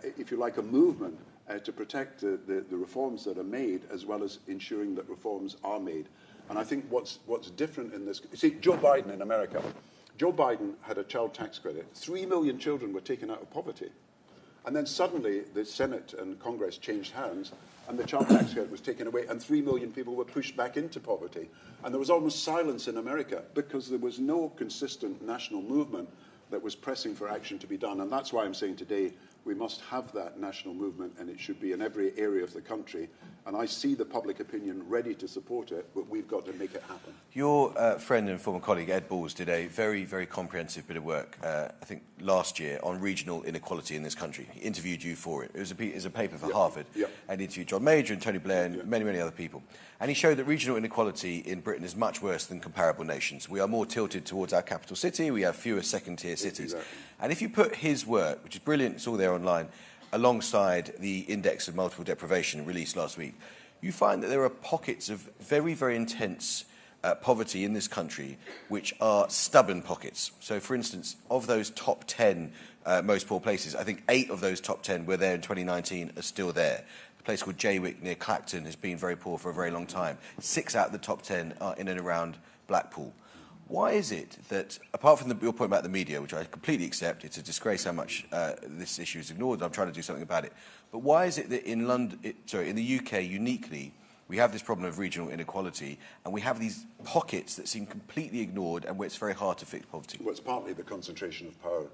if you like, a movement to protect the reforms that are made, as well as ensuring that reforms are made. And I think what's different in this... See, Joe Biden in America, Joe Biden had a child tax credit. 3 million children were taken out of poverty. And then suddenly the Senate and Congress changed hands, and the child tax credit was taken away, and 3 million people were pushed back into poverty. And there was almost silence in America because there was no consistent national movement that was pressing for action to be done. And that's why I'm saying today we must have that national movement, and it should be in every area of the country. And I see the public opinion ready to support it, but we've got to make it happen. Your friend and former colleague, Ed Balls, did a very, very comprehensive bit of work, I think last year, on regional inequality in this country. He interviewed you for it. It was a paper for Harvard, and he interviewed John Major and Tony Blair and many, many other people. And he showed that regional inequality in Britain is much worse than comparable nations. We are more tilted towards our capital city. We have fewer second-tier cities. Exactly. And if you put his work, which is brilliant, it's all there online, alongside the Index of Multiple Deprivation released last week, you find that there are pockets of very, very intense poverty in this country which are stubborn pockets. So, for instance, of those top 10 most poor places, I think 8 of those top 10 were there in 2019 are still there. A place called Jaywick near Clacton has been very poor for a very long time. 6 out of the top 10 are in and around Blackpool. Why is it that, apart from your point about the media, which I completely accept, it's a disgrace how much this issue is ignored, and I'm trying to do something about it, but why is it that in the UK uniquely, we have this problem of regional inequality, and we have these pockets that seem completely ignored and where it's very hard to fix poverty? Well, it's partly the concentration of power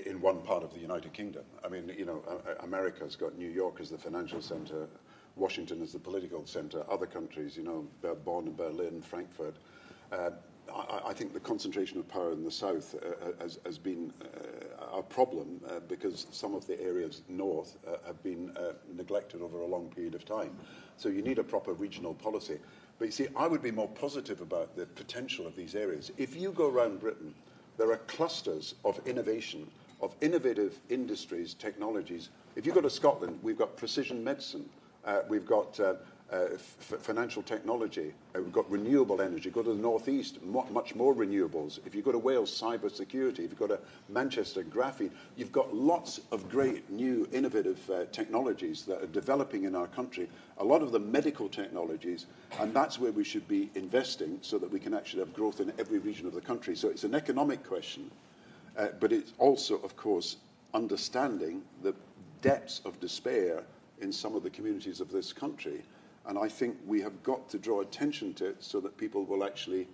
in one part of the United Kingdom. I mean, you know, America's got New York as the financial centre, Washington as the political centre, other countries, you know, Bonn and Berlin, Frankfurt. I think the concentration of power in the south has been a problem because some of the areas north have been neglected over a long period of time. So you need a proper regional policy. But you see, I would be more positive about the potential of these areas. If you go around Britain, there are clusters of innovation, of innovative industries, technologies. If you go to Scotland, we've got precision medicine, we've got financial technology, we've got renewable energy. Go to the northeast, much more renewables. If you go to Wales, cyber security. If you go to Manchester, graphene. You've got lots of great new innovative technologies that are developing in our country, a lot of them medical technologies, and that's where we should be investing so that we can actually have growth in every region of the country. So it's an economic question, but it's also, of course, understanding the depths of despair in some of the communities of this country. And I think we have got to draw attention to it so that people will actually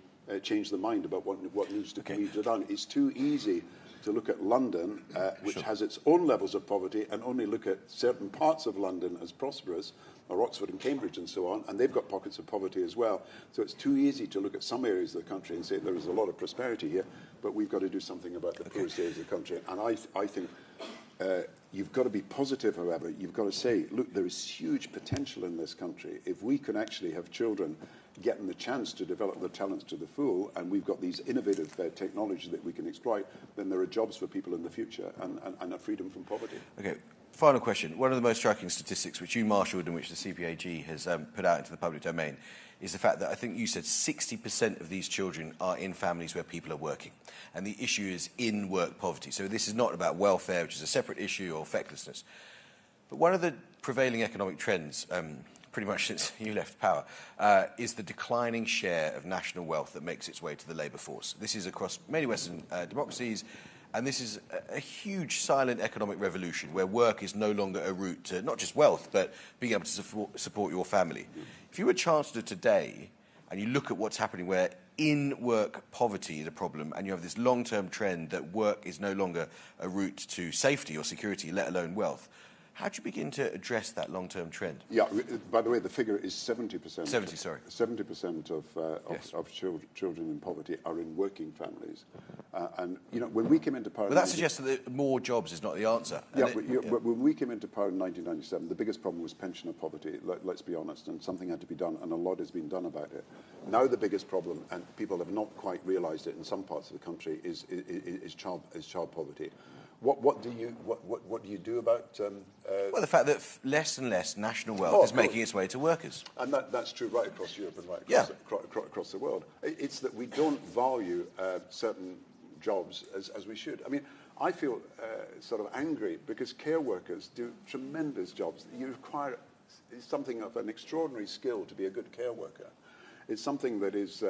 change their mind about what needs to be done. It's too easy to look at London, which has its own levels of poverty, and only look at certain parts of London as prosperous, or Oxford and Cambridge and so on, and they've got pockets of poverty as well. So it's too easy to look at some areas of the country and say there is a lot of prosperity here, but we've got to do something about the poorest areas of the country. And I think you've got to be positive, however. You've got to say, look, there is huge potential in this country. If we can actually have children getting the chance to develop their talents to the full, and we've got these innovative technology that we can exploit, then there are jobs for people in the future and a freedom from poverty. Okay. Final question. One of the most striking statistics which you marshalled and which the CPAG has put out into the public domain is the fact that I think you said 60% of these children are in families where people are working. And the issue is in-work poverty. So this is not about welfare, which is a separate issue, or fecklessness. But one of the prevailing economic trends, pretty much since you left power, is the declining share of national wealth that makes its way to the labour force. This is across many Western democracies. And this is a huge silent economic revolution where work is no longer a route to not just wealth, but being able to support your family. If you were Chancellor today and you look at what's happening where in-work poverty is a problem and you have this long-term trend that work is no longer a route to safety or security, let alone wealth, how do you begin to address that long-term trend? Yeah, by the way, the figure is 70%. 70, sorry. 70% of children in poverty are in working families. And, you know, when we came into power... But that suggests that more jobs is not the answer. When we came into power in 1997, the biggest problem was pensioner poverty, let's be honest, and something had to be done, and a lot has been done about it. Now the biggest problem, and people have not quite realised it in some parts of the country, is child poverty. What do you do about... well, the fact that less and less national wealth is making its way to workers. And that's true right across Europe and right across the world. It's that we don't value certain jobs as we should. I mean, I feel sort of angry because care workers do tremendous jobs. You require something of an extraordinary skill to be a good care worker. It's something that is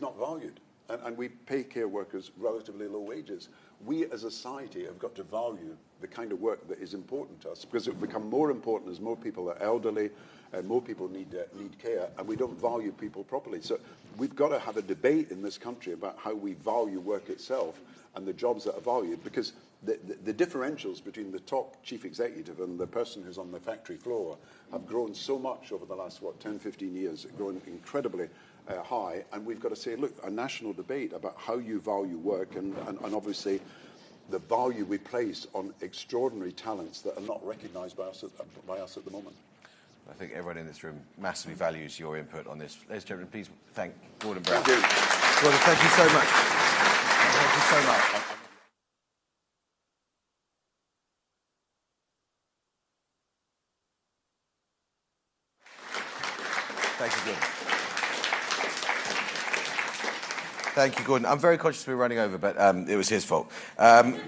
not valued. And we pay care workers relatively low wages. We as a society have got to value the kind of work that is important to us, because it will become more important as more people are elderly, and more people need care, and we don't value people properly. So we've got to have a debate in this country about how we value work itself and the jobs that are valued, because the differentials between the top chief executive and the person who's on the factory floor have grown so much over the last, 10, 15 years, grown incredibly high, and we've got to say, look, a national debate about how you value work and obviously the value we place on extraordinary talents that are not recognised by us at the moment. I think everyone in this room massively values your input on this. Ladies and gentlemen, please thank Gordon Brown. Thank you. Gordon, thank you so much. Thank you so much. Thank you, Gordon. Thank you, Gordon. I'm very conscious we're running over, but it was his fault.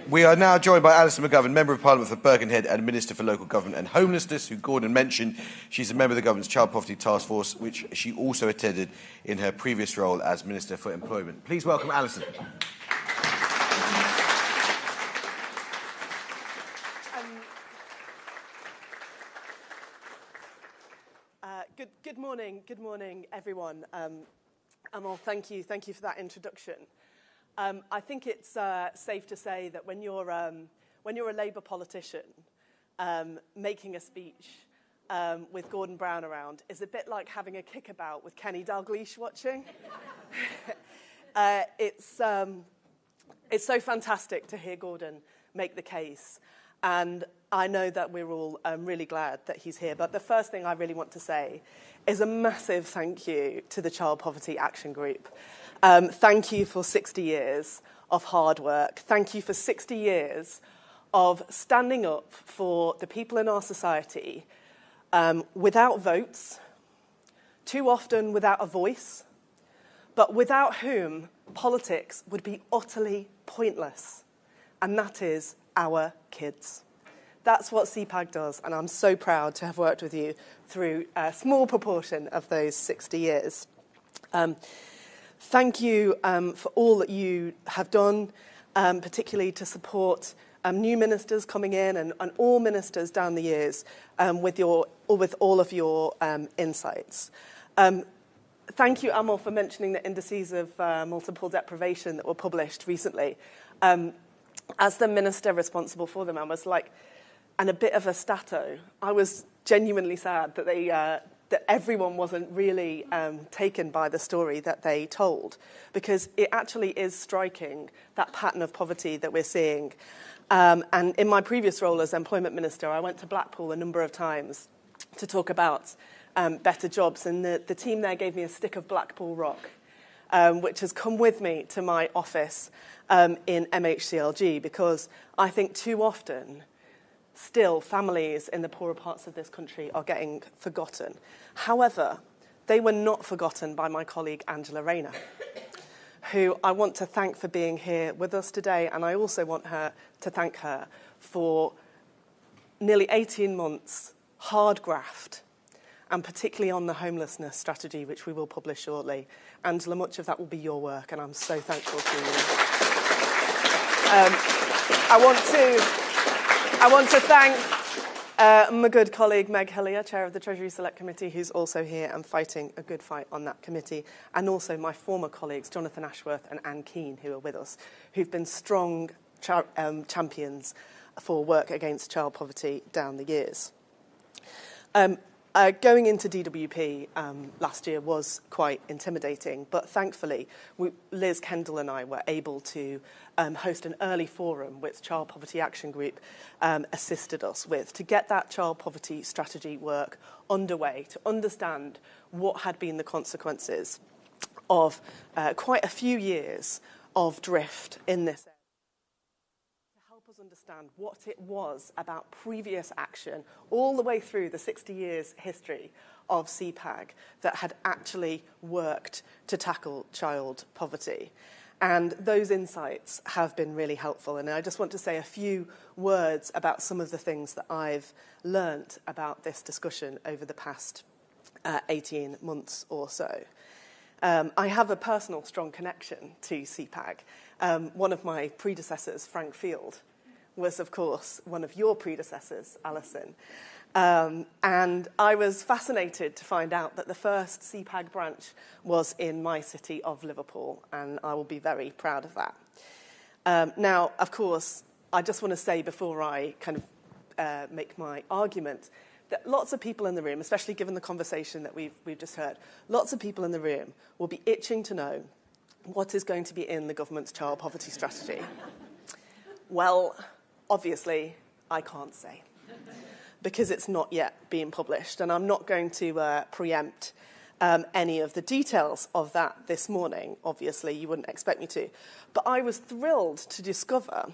We are now joined by Alison McGovern, Member of Parliament for Birkenhead and Minister for Local Government and Homelessness, who Gordon mentioned. She's a member of the Government's Child Poverty Task Force, which she also attended in her previous role as Minister for Employment. Please welcome Alison. Good morning, everyone. Amal, thank you for that introduction. I think it's safe to say that when you're a Labour politician, making a speech with Gordon Brown around is a bit like having a kickabout with Kenny Dalglish watching. It's so fantastic to hear Gordon make the case, and I know that we're all really glad that he's here. But the first thing I really want to say is a massive thank you to the Child Poverty Action Group. Thank you for 60 years of hard work. Thank you for 60 years of standing up for the people in our society without votes, too often without a voice, but without whom politics would be utterly pointless. And that is our kids. That's what CPAG does, and I'm so proud to have worked with you through a small proportion of those 60 years. Thank you for all that you have done, particularly to support new ministers coming in and all ministers down the years with all of your insights. Thank you, Amal, for mentioning the indices of multiple deprivation that were published recently. As the minister responsible for them, I was like, and a bit of a stato, I was genuinely sad that that everyone wasn't really taken by the story that they told, because it actually is striking, that pattern of poverty that we're seeing. And in my previous role as employment minister, I went to Blackpool a number of times to talk about better jobs, and the team there gave me a stick of Blackpool rock, which has come with me to my office in MHCLG, because I think too often still families in the poorer parts of this country are getting forgotten. However, they were not forgotten by my colleague Angela Rayner, who I want to thank for being here with us today, and I also want to thank her for nearly 18 months hard graft, and particularly on the homelessness strategy, which we will publish shortly. Angela, much of that will be your work, and I'm so thankful to you. I want to thank my good colleague Meg Hillier, Chair of the Treasury Select Committee, who's also here and fighting a good fight on that committee, and also my former colleagues, Jonathan Ashworth and Anne Keane, who are with us, who've been strong champions for work against child poverty down the years. Going into DWP last year was quite intimidating, but thankfully Liz Kendall and I were able to host an early forum which Child Poverty Action Group assisted us with to get that child poverty strategy work underway, to understand what had been the consequences of quite a few years of drift in this area, understand what it was about previous action all the way through the 60 years history of CPAG that had actually worked to tackle child poverty. And those insights have been really helpful. And I just want to say a few words about some of the things that I've learnt about this discussion over the past 18 months or so. I have a personal strong connection to CPAG. One of my predecessors, Frank Field, was, of course, one of your predecessors, Alison. And I was fascinated to find out that the first CPAG branch was in my city of Liverpool, and I will be very proud of that. Now, of course, I just want to say before I kind of make my argument that lots of people in the room, especially given the conversation that we've just heard, lots of people in the room will be itching to know what is going to be in the government's child poverty strategy. Well, obviously, I can't say, because it's not yet being published, and I'm not going to preempt any of the details of that this morning. Obviously, you wouldn't expect me to. But I was thrilled to discover,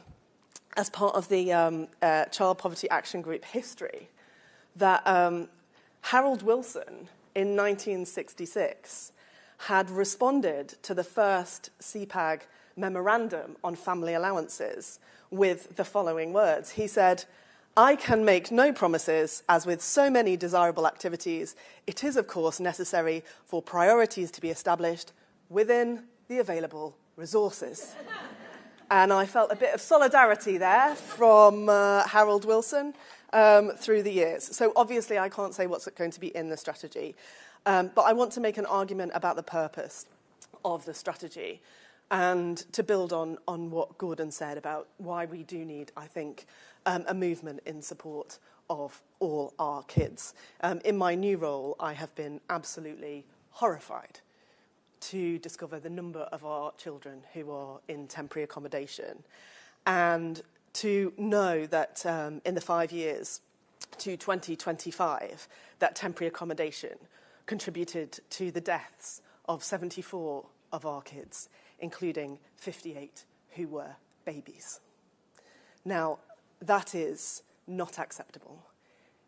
as part of the Child Poverty Action Group history, that Harold Wilson, in 1966, had responded to the first CPAG memorandum on family allowances with the following words. He said, "I can make no promises, as with so many desirable activities, it is, of course, necessary for priorities to be established within the available resources." And I felt a bit of solidarity there from Harold Wilson through the years. So obviously I can't say what's going to be in the strategy, but I want to make an argument about the purpose of the strategy, and to build on what Gordon said about why we do need, I think, a movement in support of all our kids. In my new role, I have been absolutely horrified to discover the number of our children who are in temporary accommodation, and to know that in the 5 years to 2025, that temporary accommodation contributed to the deaths of 74 of our kids, including 58 who were babies. Now, that is not acceptable.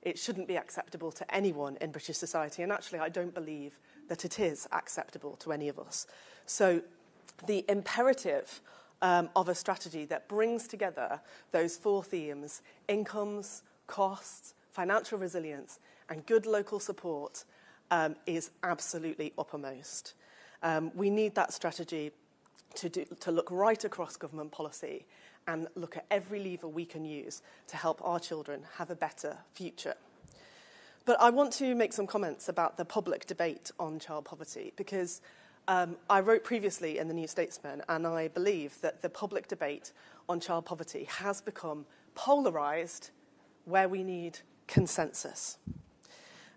It shouldn't be acceptable to anyone in British society, and actually I don't believe that it is acceptable to any of us. So the imperative of a strategy that brings together those 4 themes, incomes, costs, financial resilience, and good local support, is absolutely uppermost. We need that strategy to look right across government policy and look at every lever we can use to help our children have a better future. But I want to make some comments about the public debate on child poverty, because I wrote previously in the New Statesman, and I believe that the public debate on child poverty has become polarised where we need consensus.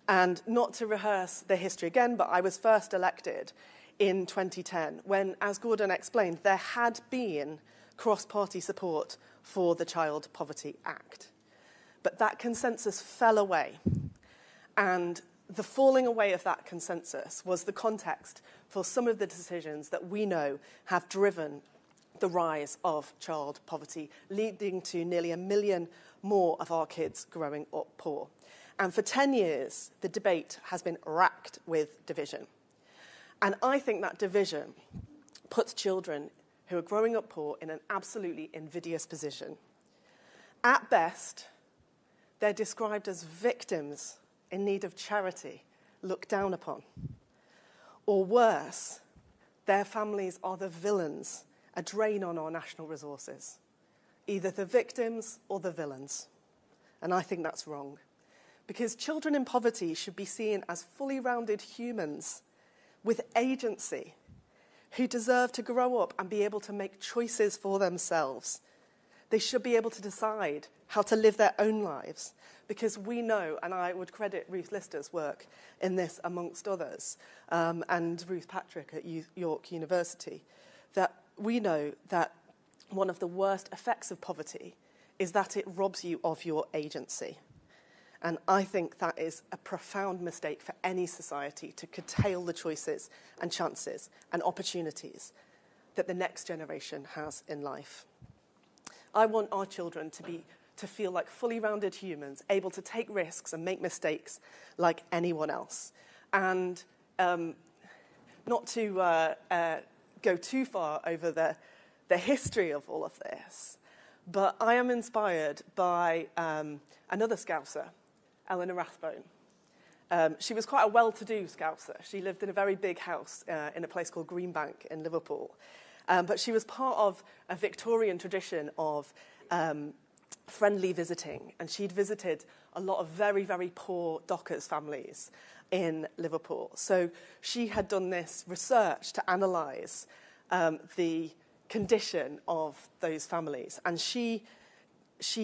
And not to rehearse the history again, but I was first elected in 2010 when, as Gordon explained, there had been cross-party support for the Child Poverty Act. But that consensus fell away. And the falling away of that consensus was the context for some of the decisions that we know have driven the rise of child poverty, leading to nearly 1 million more of our kids growing up poor. And for 10 years, the debate has been racked with division. And I think that division puts children who are growing up poor in an absolutely invidious position. At best, they're described as victims in need of charity, looked down upon. Or worse, their families are the villains, a drain on our national resources. Either the victims or the villains. And I think that's wrong. Because children in poverty should be seen as fully rounded humans with agency who deserve to grow up and be able to make choices for themselves. They should be able to decide how to live their own lives, because we know, and I would credit Ruth Lister's work in this amongst others, and Ruth Patrick at York University, that we know that one of the worst effects of poverty is that it robs you of your agency. And I think that is a profound mistake for any society, to curtail the choices and chances and opportunities that the next generation has in life. I want our children to feel like fully rounded humans, able to take risks and make mistakes like anyone else. And not to go too far over the history of all of this, but I am inspired by another Scouser, Eleanor Rathbone. She was quite a well-to-do Scouser. She lived in a very big house in a place called Greenbank in Liverpool. But she was part of a Victorian tradition of friendly visiting, and she'd visited a lot of very, very poor dockers' families in Liverpool. So she had done this research to analyse the condition of those families, and she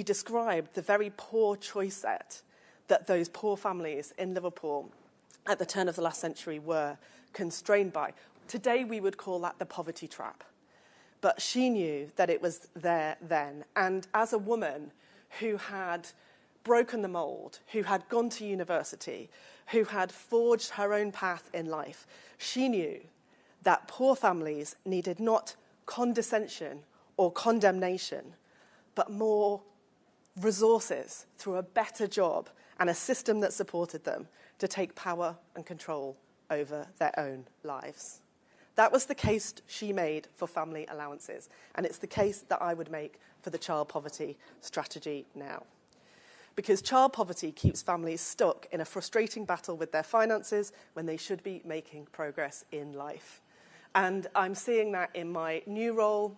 described the very poor choice set that those poor families in Liverpool at the turn of the last century were constrained by. Today we would call that the poverty trap. But she knew that it was there then. And as a woman who had broken the mould, who had gone to university, who had forged her own path in life, she knew that poor families needed not condescension or condemnation, but more resources through a better job and a system that supported them to take power and control over their own lives. That was the case she made for family allowances, and it's the case that I would make for the child poverty strategy now. Because child poverty keeps families stuck in a frustrating battle with their finances when they should be making progress in life. And I'm seeing that in my new role,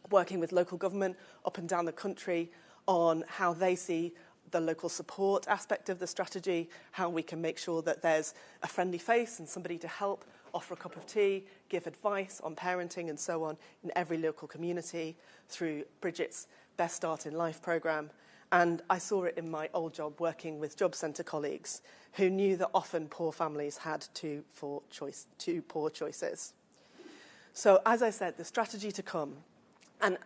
working with local government up and down the country on how they see the local support aspect of the strategy, how we can make sure that there's a friendly face and somebody to help, offer a cup of tea, give advice on parenting and so on in every local community through Bridget's Best Start in Life programme. And I saw it in my old job working with job centre colleagues who knew that often poor families had two poor choices. So as I said, the strategy to come, and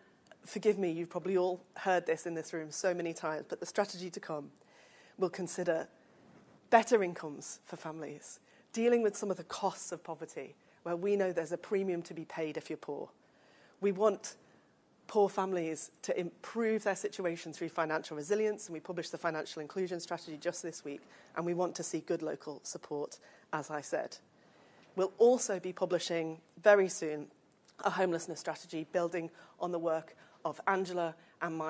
forgive me, you've probably all heard this in this room so many times, but the strategy to come will consider better incomes for families, dealing with some of the costs of poverty, where we know there's a premium to be paid if you're poor. We want poor families to improve their situation through financial resilience, and we published the financial inclusion strategy just this week, and we want to see good local support, as I said. We'll also be publishing very soon a homelessness strategy building on the work of Angela and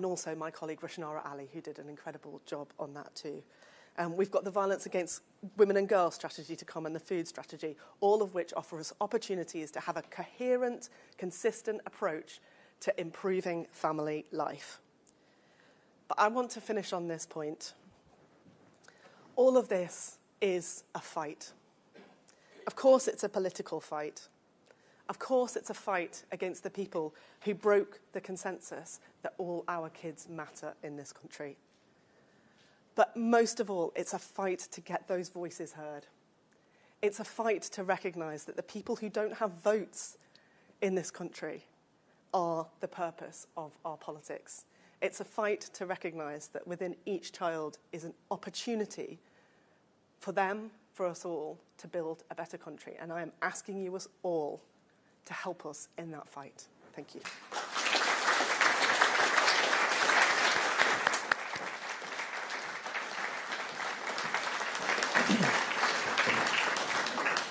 also my colleague Rushanara Ali, who did an incredible job on that too. We've got the violence against women and girls strategy to come and the food strategy, all of which offer us opportunities to have a coherent, consistent approach to improving family life. But I want to finish on this point. All of this is a fight. Of course it's a political fight. Of course it's a fight against the people who broke the consensus that all our kids matter in this country. But most of all, it's a fight to get those voices heard. It's a fight to recognise that the people who don't have votes in this country are the purpose of our politics. It's a fight to recognise that within each child is an opportunity for them, for us all, to build a better country. And I am asking you us all to help us in that fight. Thank you.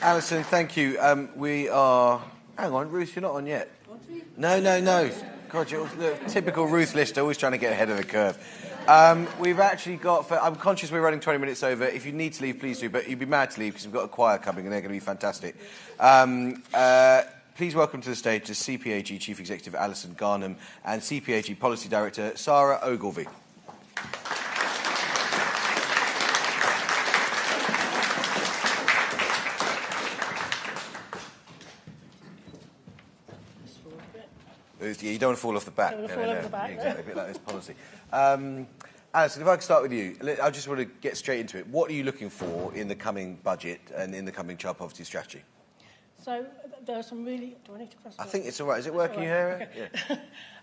Alison, thank you. We are... Hang on, Ruth, you're not on yet. No. God, you're the typical Ruth list, always trying to get ahead of the curve. We've actually got... I'm conscious we're running 20 minutes over. If you need to leave, please do, but you'd be mad to leave because we've got a choir coming and they're going to be fantastic. Please welcome to the stage the CPAG Chief Executive Alison Garnham and CPAG Policy Director Sarah Ogilvie. You don't want to fall off the back. Don't fall off the back. Yeah, exactly, a bit like this policy. Alison, if I could start with you, I just want to get straight into it. What are you looking for in the coming budget and in the coming child poverty strategy? So there are some really... Do I need to press I think it's all right. Is it working here? Okay.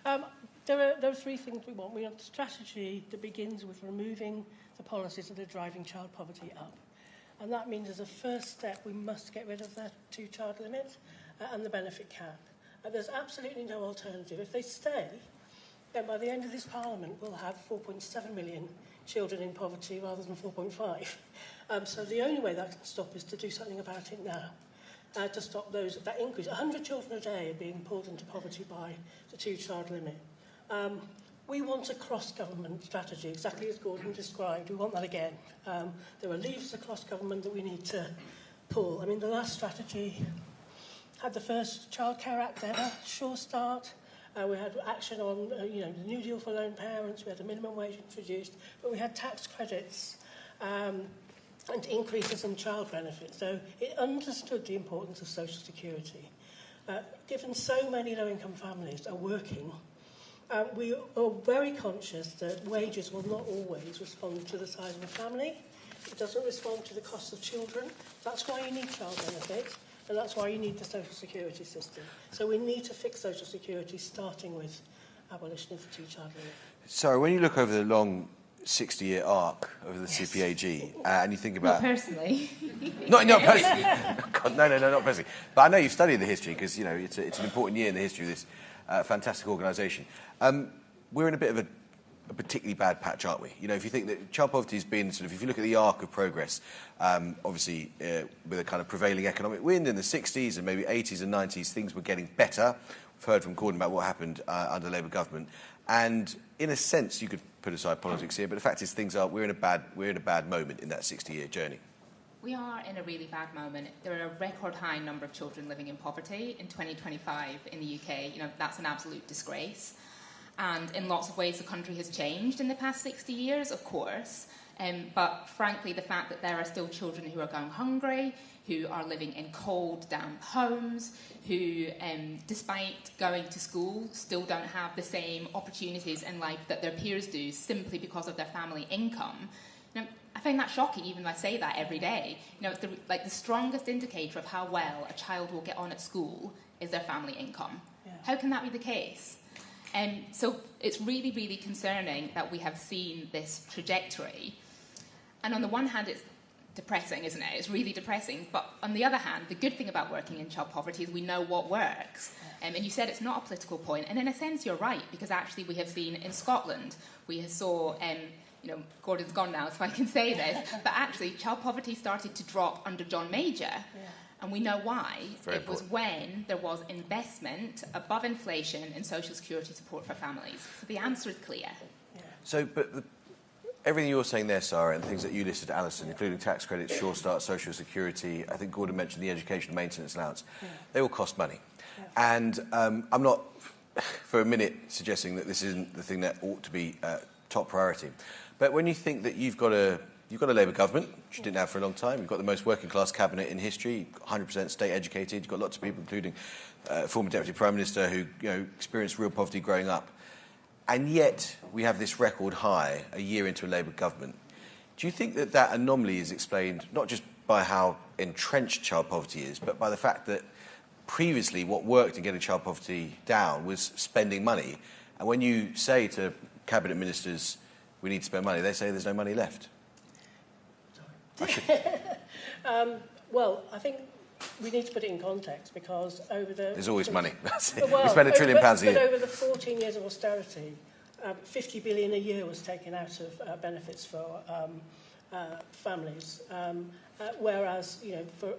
Yeah. There are three things we want. We want a strategy that begins with removing the policies that are driving child poverty up. And that means as a first step, we must get rid of that two-child limit and the benefit cap. There's absolutely no alternative. If they stay, then by the end of this Parliament, we'll have 4.7 million children in poverty rather than 4.5. So the only way that can stop is to do something about it now, to stop that increase. 100 children a day are being pulled into poverty by the two-child limit. We want a cross-government strategy, exactly as Gordon described. We want that again. There are levers across government that we need to pull. I mean, the last strategy had the first Childcare Act ever, Sure Start. We had action on, the New Deal for lone parents. We had a minimum wage introduced, but we had tax credits and increases in child benefits. So it understood the importance of social security. Given so many low-income families are working, we are very conscious that wages will not always respond to the size of a family. It doesn't respond to the cost of children. That's why you need child benefit. And that's why you need the social security system. So we need to fix social security, starting with abolition of the two-child limit. Sorry, when you look over the long 60-year arc of the CPAG and you think about... Not personally. Not personally. God, no, not personally. But I know you've studied the history because, it's an important year in the history of this fantastic organisation. We're in a bit of a particularly bad patch, aren't we? If you think that child poverty has been if you look at the arc of progress, obviously with a kind of prevailing economic wind in the 60s and maybe 80s and 90s, things were getting better. We've heard from Gordon about what happened under Labour government. And in a sense, you could put aside politics here, but the fact is we're in a bad moment in that 60-year journey. We are in a really bad moment. There are a record high number of children living in poverty in 2025 in the UK. That's an absolute disgrace. And in lots of ways, the country has changed in the past 60 years, of course. But frankly, the fact that there are still children who are going hungry, who are living in cold, damp homes, who, despite going to school, still don't have the same opportunities in life that their peers do simply because of their family income. I find that shocking, even though I say that every day. It's the strongest indicator of how well a child will get on at school is their family income. Yeah. How can that be the case? So it's really, really concerning that we have seen this trajectory. And on the one hand, it's depressing, isn't it? It's really depressing. But on the other hand, the good thing about working in child poverty is we know what works. And you said it's not a political point. And in a sense, you're right, because actually we have seen in Scotland, we saw, Gordon's gone now, so I can say this, but actually child poverty started to drop under John Major. Yeah. And we know why. It was when there was investment above inflation in social security support for families. So the answer is clear. Yeah. So, but everything you're saying there, Sarah, and things that you listed, Alison, including tax credits, Sure Start, Social Security, I think Gordon mentioned the education maintenance allowance, they all cost money. And I'm not, for a minute, suggesting that this isn't the thing that ought to be top priority. But when you think that you've got a Labour government, which you didn't have for a long time, you've got the most working class cabinet in history, 100% state educated, you've got lots of people, including former Deputy Prime Minister who experienced real poverty growing up, and yet we have this record high a year into a Labour government. Do you think that that anomaly is explained not just by how entrenched child poverty is, but by the fact that previously what worked in getting child poverty down was spending money, and when you say to cabinet ministers we need to spend money, they say there's no money left? Well, I think we need to put it in context, because over the... There's always money. Well, we spend £1 trillion a year. But over the 14 years of austerity, 50 billion a year was taken out of benefits for families, whereas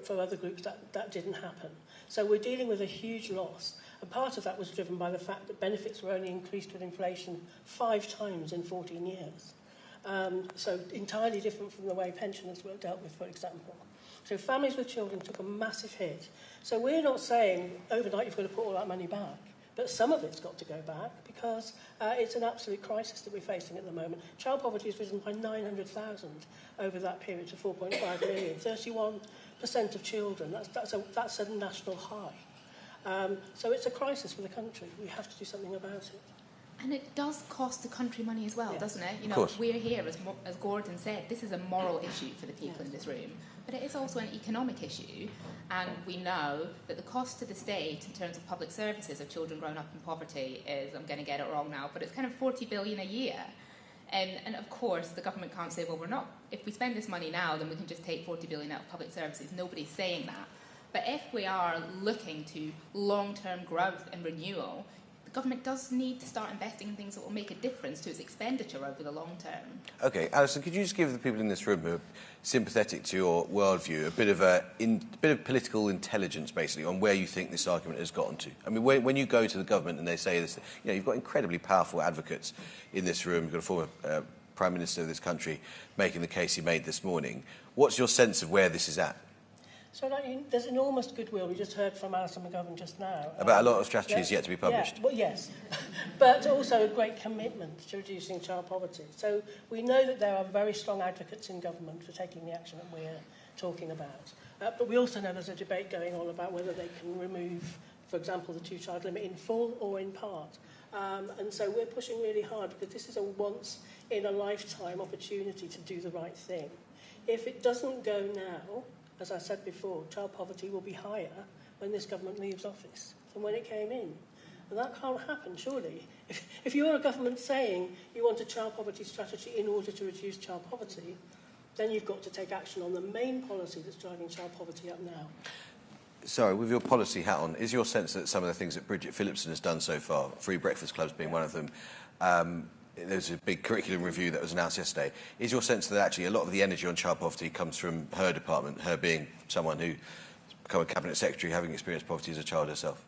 for other groups that didn't happen. So we're dealing with a huge loss. And part of that was driven by the fact that benefits were only increased with inflation 5 times in 14 years. So entirely different from the way pensioners were dealt with, for example. So families with children took a massive hit. So we're not saying overnight you've got to put all that money back, but some of it's got to go back, because it's an absolute crisis that we're facing at the moment. Child poverty has risen by 900,000 over that period to 4.5 million, 31% of children. That's a national high. So it's a crisis for the country. We have to do something about it. And it does cost the country money as well, doesn't it? Of We're here, as Gordon said, this is a moral issue for the people in this room, but it is also an economic issue, and we know that the cost to the state in terms of public services of children growing up in poverty is, I'm going to get it wrong now, but it's kind of 40 billion a year. And of course, the government can't say, well, if we spend this money now, then we can just take 40 billion out of public services. Nobody's saying that. But if we are looking to long-term growth and renewal, government does need to start investing in things that will make a difference to its expenditure over the long term. OK, Alison, could you just give the people in this room who are sympathetic to your worldview a bit of political intelligence, basically, on where you think this argument has gotten to? I mean, when you go to the government and they say this, you've got incredibly powerful advocates in this room. You've got a former Prime Minister of this country making the case he made this morning. What's your sense of where this is at? So there's enormous goodwill. We just heard from Alison McGovern just now. About a lot of strategies yet to be published. Yeah, well, yes. But also a great commitment to reducing child poverty. So we know that there are very strong advocates in government for taking the action that we're talking about. But we also know there's a debate going on about whether they can remove, for example, the 2-child limit in full or in part. And so we're pushing really hard, because this is a once-in-a-lifetime opportunity to do the right thing. If it doesn't go now, as I said before, child poverty will be higher when this government leaves office than when it came in. And that can't happen, surely. If you're a government saying you want a child poverty strategy in order to reduce child poverty, then you've got to take action on the main policy that's driving child poverty up now. Sorry, with your policy hat on, is your sense that some of the things that Bridget Phillipson has done so far, free breakfast clubs being one of them, there's a big curriculum review that was announced yesterday. Is your sense that actually a lot of the energy on child poverty comes from her department, her being someone who's become a cabinet secretary, having experienced poverty as a child herself?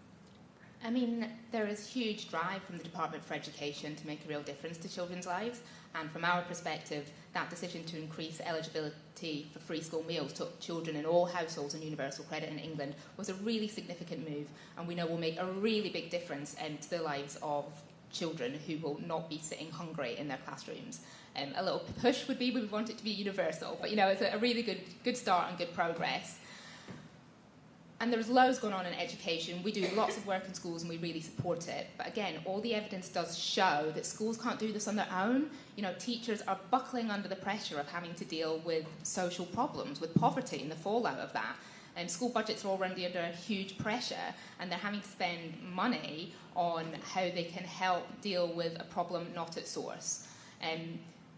I mean, there is huge drive from the Department for Education to make a real difference to children's lives. And from our perspective, that decision to increase eligibility for free school meals to children in all households on universal credit in England was a really significant move, and we know will make a really big difference to the lives of children who will not be sitting hungry in their classrooms. A little push would be we would want it to be universal, but it's a really good start and good progress. And there's loads going on in education. We do lots of work in schools and we really support it. But again, all the evidence does show that schools can't do this on their own. Teachers are buckling under the pressure of having to deal with social problems, with poverty and the fallout of that. And school budgets are already under huge pressure, and they're having to spend money on how they can help deal with a problem not at source.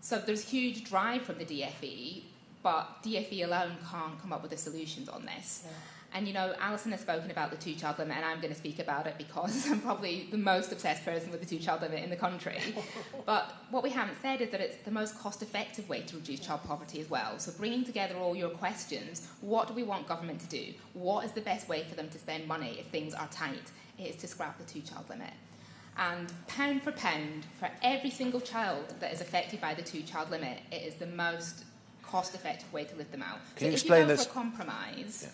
So there's huge drive from the DFE, but DFE alone can't come up with the solutions on this. Yeah. And, Alison has spoken about the 2-child limit, and I'm going to speak about it because I'm probably the most obsessed person with the 2-child limit in the country. But what we haven't said is that it's the most cost-effective way to reduce child poverty as well. So bringing together all your questions, what do we want government to do? What is the best way for them to spend money if things are tight? It is to scrap the 2-child limit. And pound for pound, for every single child that is affected by the 2-child limit, it is the most cost-effective way to lift them out. Can you so explain if you go this? for a compromise,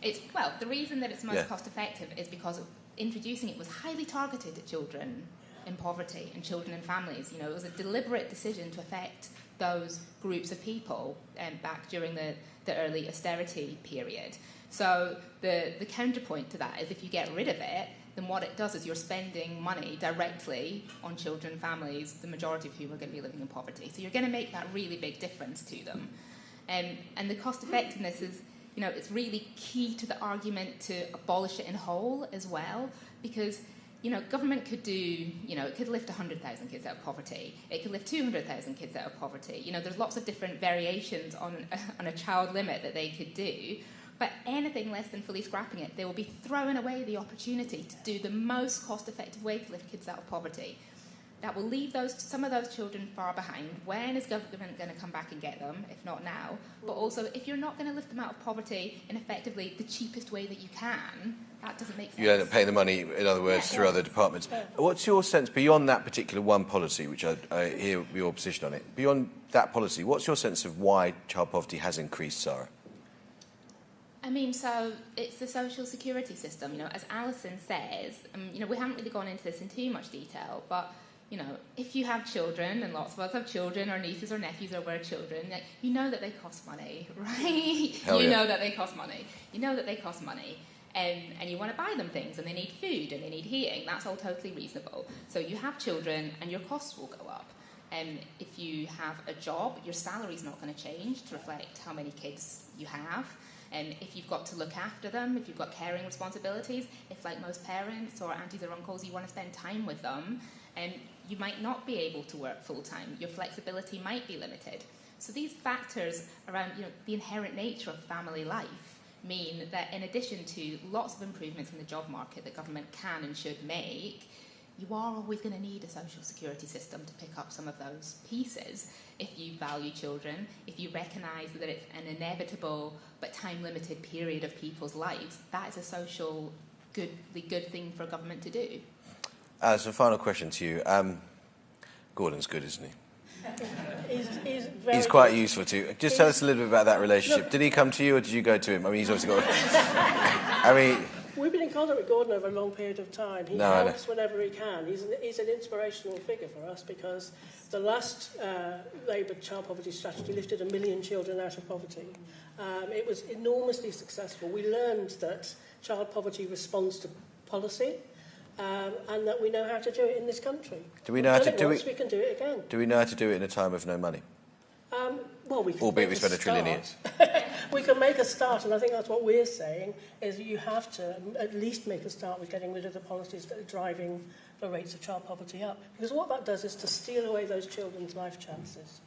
the reason that it's most cost-effective is because introducing it was highly targeted at children in poverty and children and families. You know, it was a deliberate decision to affect those groups of people back during the early austerity period. So the counterpoint to that is if you get rid of it, then what it does is you're spending money directly on children and families, the majority of whom are going to be living in poverty. So you're going to make that really big difference to them. And the cost effectiveness is, you know, it's really key to the argument to abolish it in whole as well, because, you know, government could do, you know, it could lift 100,000 kids out of poverty. It could lift 200,000 kids out of poverty. You know, there's lots of different variations on a child limit that they could do. But anything less than fully scrapping it, they will be throwing away the opportunity to do the most cost-effective way to lift kids out of poverty. That will leave some of those children far behind. When is government going to come back and get them, if not now? But also, if you're not going to lift them out of poverty in effectively the cheapest way that you can, that doesn't make sense. You end up paying the money, in other words, through other departments. What's your sense, beyond that particular one policy, which I hear your position on it, beyond that policy, what's your sense of why child poverty has increased, Sarah? I mean, so it's the social security system. You know, as Alison says, you know, we haven't really gone into this in too much detail, but, you know, if you have children, and lots of us have children, or nieces or nephews, or we're children, you know that they cost money, right? Hell yeah. Know that they cost money. You know that they cost money. And you want to buy them things, and they need food, and they need heating. That's all totally reasonable. So you have children, and your costs will go up. If you have a job, your salary's not going to change to reflect how many kids you have. If you've got to look after them, if you've got caring responsibilities, if, like most parents or aunties or uncles, you want to spend time with them, you might not be able to work full-time. Your flexibility might be limited. So these factors around, you know, the inherent nature of family life mean that in addition to lots of improvements in the job market that government can and should make, you are always going to need a social security system to pick up some of those pieces if you value children, if you recognise that it's an inevitable but time-limited period of people's lives. That is a social, good thing for government to do. As a final question to you, Gordon's good, isn't he? He's quite useful too. Just tell us a little bit about that relationship. Did he come to you or did you go to him? I mean, he's obviously got... I mean... We've been in contact with Gordon over a long period of time. He helps whenever he can. He's an inspirational figure for us because the last Labour child poverty strategy lifted 1 million children out of poverty. It was enormously successful. We learned that child poverty responds to policy and that we know how to do it in this country. Do we know how to do it? We can do it again. Do we know how to do it in a time of no money? Well, we can albeit we spend $1 trillion years. We can make a start, and I think that's what we're saying, is you have to at least make a start with getting rid of the policies that are driving the rates of child poverty up. Because what that does is to steal away those children's life chances.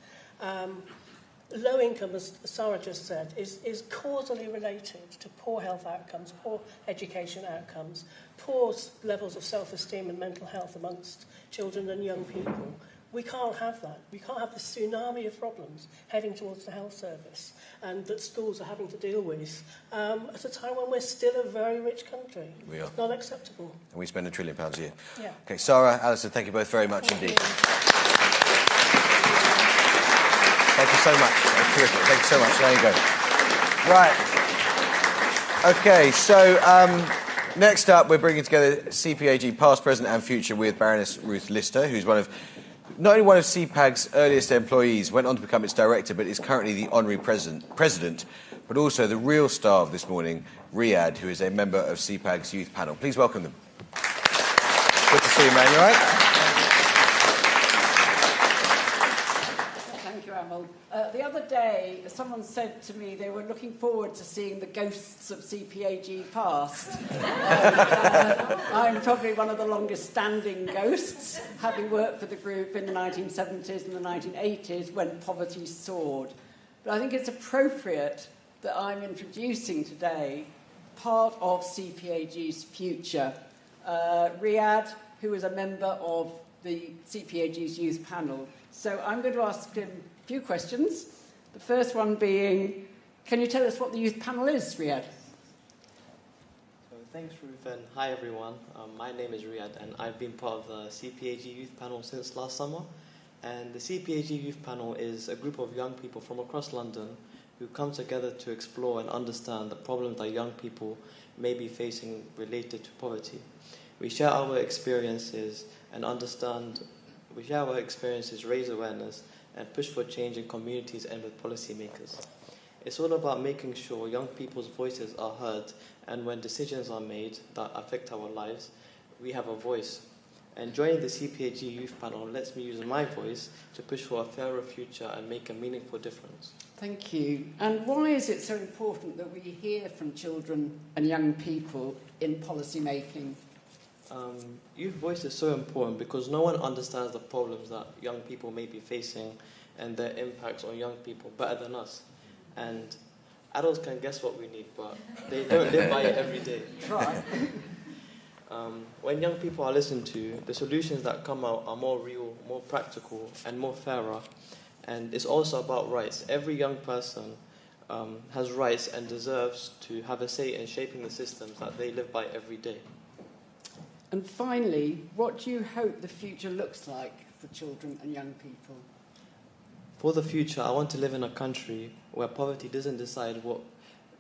Low income, as Sarah just said, is causally related to poor health outcomes, poor education outcomes, poor levels of self-esteem and mental health amongst children and young people. We can't have that. We can't have the tsunami of problems heading towards the health service and that schools are having to deal with at a time when we're still a very rich country. We are. It's not acceptable. And we spend $1 trillion a year. Yeah. Okay, Sarah, Alison, thank you both very much indeed. Thank you so much. That was terrific. Thank you so much. There you go. Right. Okay, so next up, we're bringing together CPAG past, present and future with Baroness Ruth Lister, who's not only one of CPAG's earliest employees, went on to become its director, but is currently the honorary president, but also the real star of this morning, Riyadh, who is a member of CPAG's youth panel. Please welcome them. Good to see you, man. You all right? Thank you, Amal. The other day, someone said to me they were looking forward to seeing the ghosts of CPAG past. I'm probably one of the longest-standing ghosts, having worked for the group in the 1970s and the 1980s when poverty soared. But I think it's appropriate that I'm introducing today part of CPAG's future. Riyadh, who is a member of the CPAG's youth panel. So I'm going to ask him a few questions. The first one being, can you tell us what the youth panel is, Riyadh? Thanks, Ruth, and hi, everyone. My name is Riyad, and I've been part of the CPAG Youth Panel since last summer. And the CPAG Youth Panel is a group of young people from across London who come together to explore and understand the problems that young people may be facing related to poverty. We share our experiences raise awareness, and push for change in communities and with policymakers. It's all about making sure young people's voices are heard, and when decisions are made that affect our lives, we have a voice. And joining the CPAG Youth Panel lets me use my voice to push for a fairer future and make a meaningful difference. Thank you. And why is it so important that we hear from children and young people in policy making? Youth voice is so important because no one understands the problems that young people may be facing and their impacts on young people better than us. And adults can guess what we need, but they don't live by it every day. Right. When young people are listened to, the solutions that come out are more real, more practical, and more fairer. And it's also about rights. Every young person has rights and deserves to have a say in shaping the systems that they live by every day. And finally, what do you hope the future looks like for children and young people? For the future, I want to live in a country where poverty doesn't decide what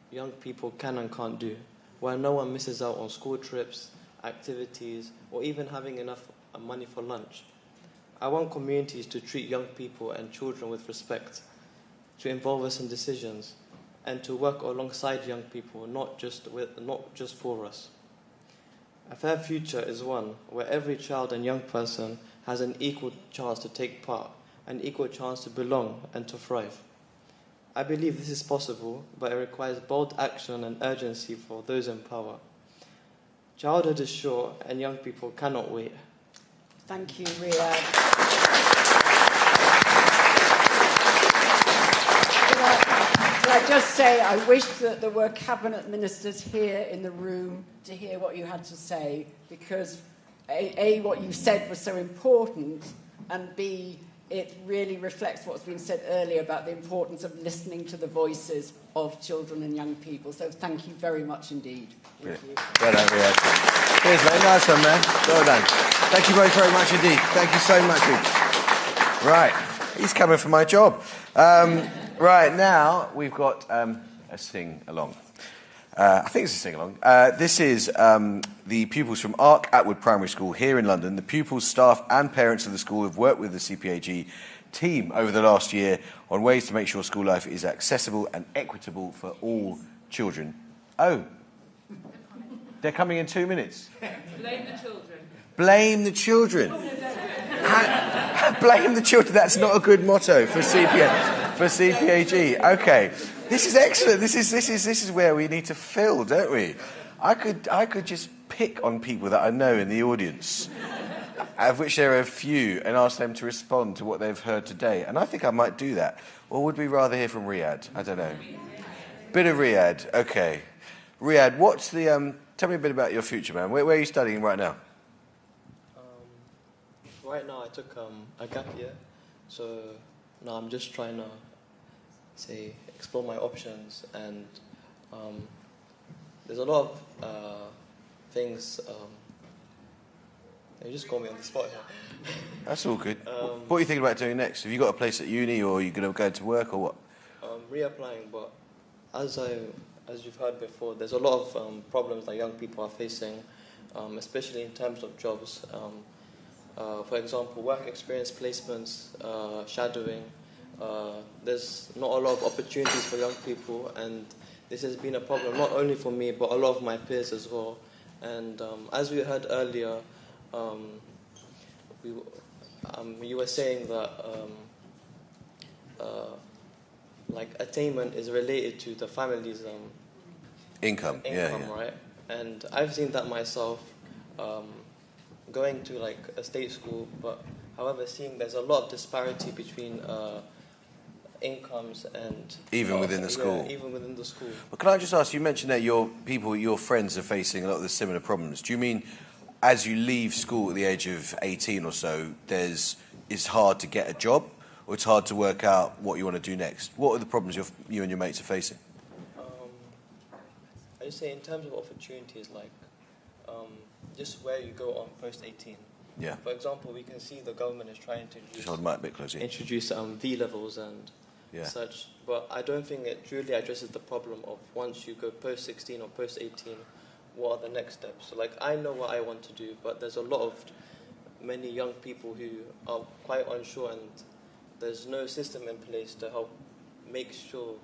young people can and can't do, where no one misses out on school trips, activities, or even having enough money for lunch. I want communities to treat young people and children with respect, to involve us in decisions, and to work alongside young people, not just for us. A fair future is one where every child and young person has an equal chance to take part, an equal chance to belong and to thrive. I believe this is possible, but it requires bold action and urgency for those in power. Childhood is short and young people cannot wait. Thank you, Riyad. Can I just say I wish that there were cabinet ministers here in the room to hear what you had to say, because A, what you said was so important, and B, it really reflects what's been said earlier about the importance of listening to the voices of children and young people. So thank you very much indeed. Thank you. Well done, Riyad. Cheers, mate. Nice one, man. Well done. Thank you both very much indeed. Thank you so much. Right. He's coming for my job. Right, now we've got a sing-along. I think it's a sing-along. This is the pupils from Ark Atwood Primary School here in London. The pupils, staff and parents of the school have worked with the CPAG team over the last year on ways to make sure school life is accessible and equitable for all children. Oh, they're coming in 2 minutes. Blame the children. Blame the children. Blame the children. That's not a good motto for CPAG. Okay. This is excellent. This is where we need to fill, don't we? I could just pick on people that I know in the audience, of which there are a few, and ask them to respond to what they've heard today. And I think I might do that. Or would we rather hear from Riyad? I don't know. Bit of Riyad. Okay. Riyad, what's the... tell me a bit about your future, man. Where are you studying right now? Right now I took a gap year, so now I'm just trying to, explore my options, and there's a lot of things. You just call me on the spot here. That's all good. What are you thinking about doing next? Have you got a place at uni, or are you going to go to work, or what? Reapplying, but as you've heard before, there's a lot of problems that young people are facing, especially in terms of jobs. For example, work experience placements, shadowing. There's not a lot of opportunities for young people, and this has been a problem not only for me but a lot of my peers as well. And as we heard earlier, you were saying that attainment is related to the family's income, yeah. Right? And I've seen that myself. Going to a state school, but however, seeing there's a lot of disparity between incomes and even within the school. Yeah, even within the school. But can I just ask? You mentioned that your friends are facing a lot of the similar problems. Do you mean as you leave school at the age of 18 or so, it's hard to get a job, or it's hard to work out what you want to do next? What are the problems you and your mates are facing? I just say in terms of opportunities, just where you go on post-18. Yeah. For example, we can see the government is trying to Just hold the mic a bit closer. introduce V-levels and such, but I don't think it truly addresses the problem of once you go post-16 or post-18, what are the next steps? So, like, I know what I want to do, but there's a lot of many young people who are quite unsure, and there's no system in place to help make sure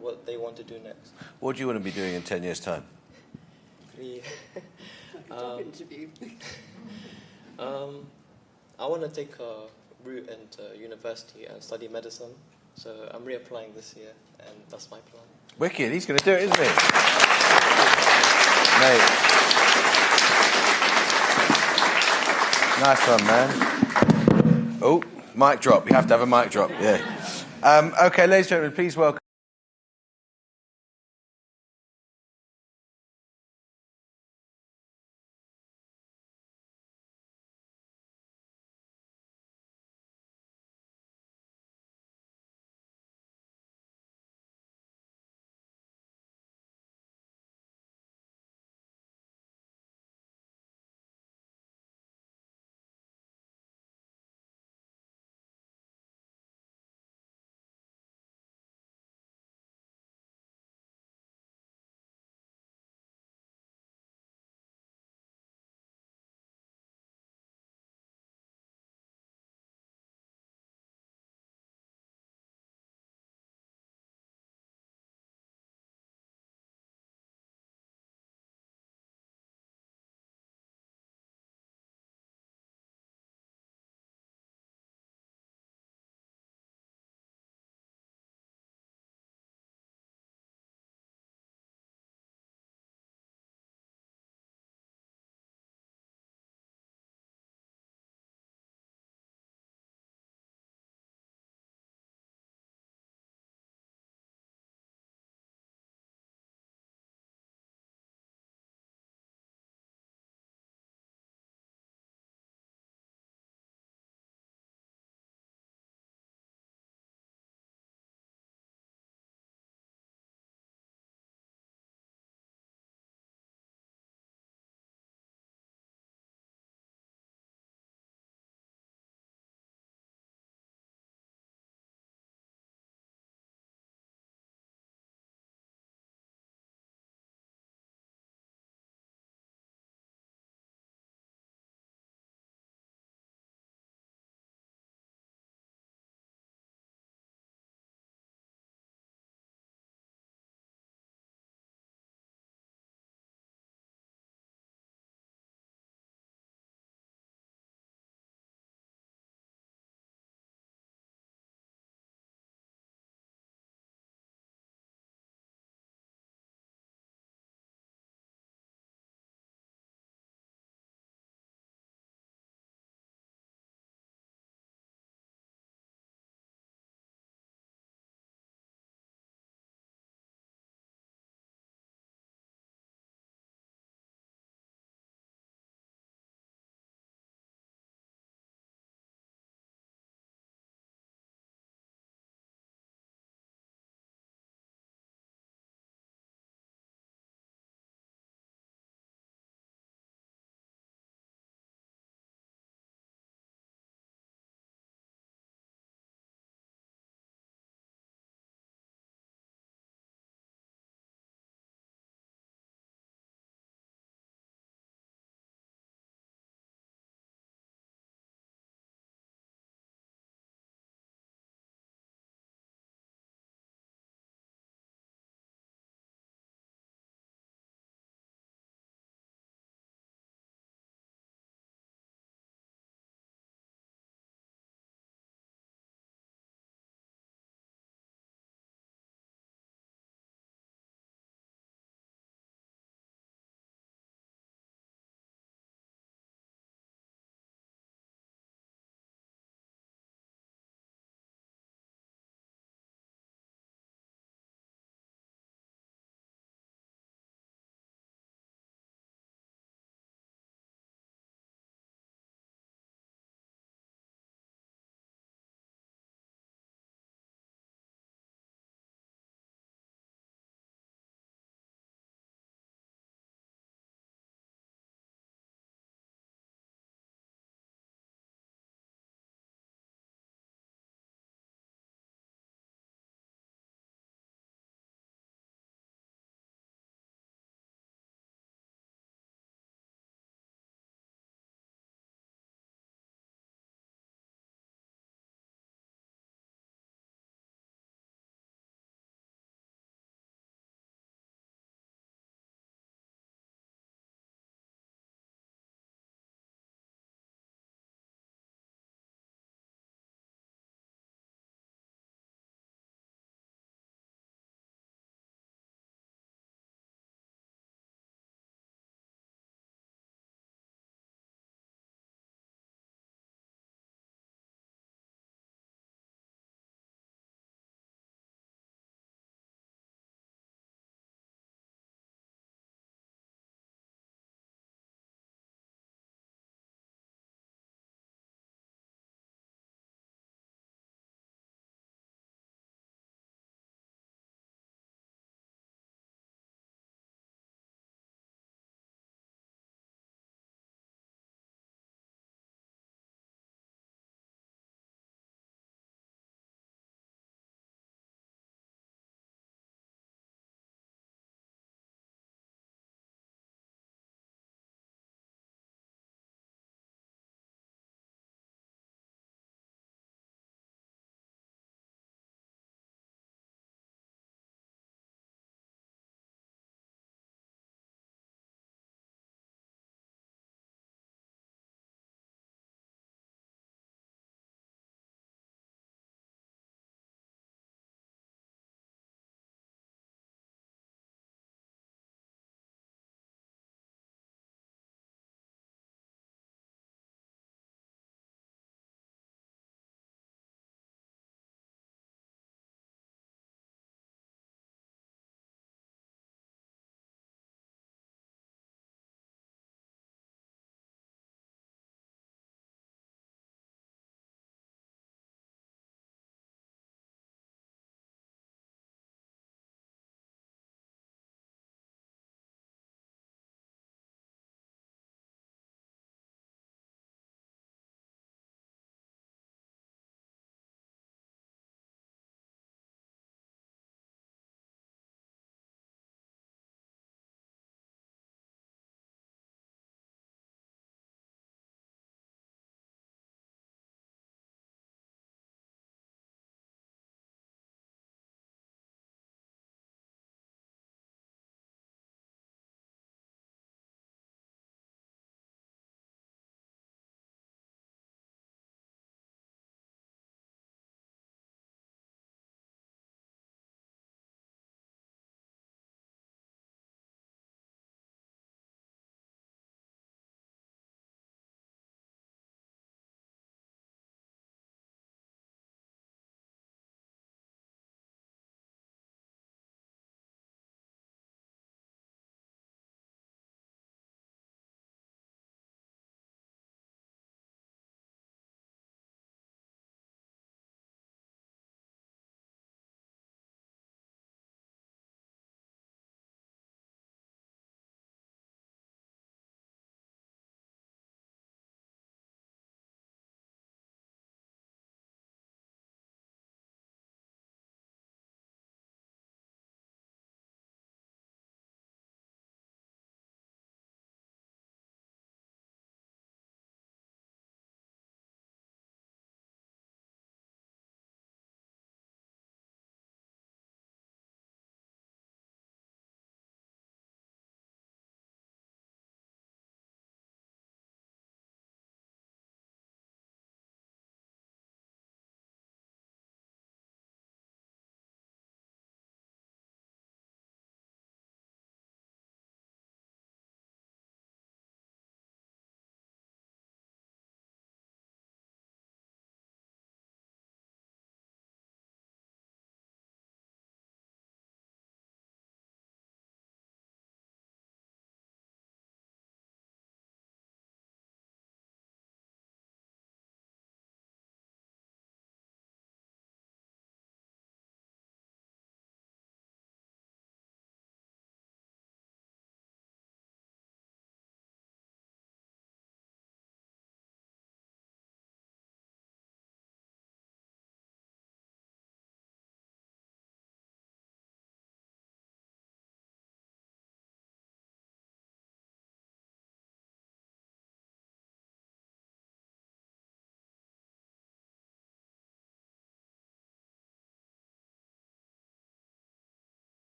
what they want to do next. What do you want to be doing in 10 years' time? Job interview. I want to take a route into university and study medicine, so I'm reapplying this year, and that's my plan. Wicked, he's going to do it, isn't he? Mate. Nice one, man. Oh, mic drop. You have to have a mic drop, yeah. Okay, ladies and gentlemen, please welcome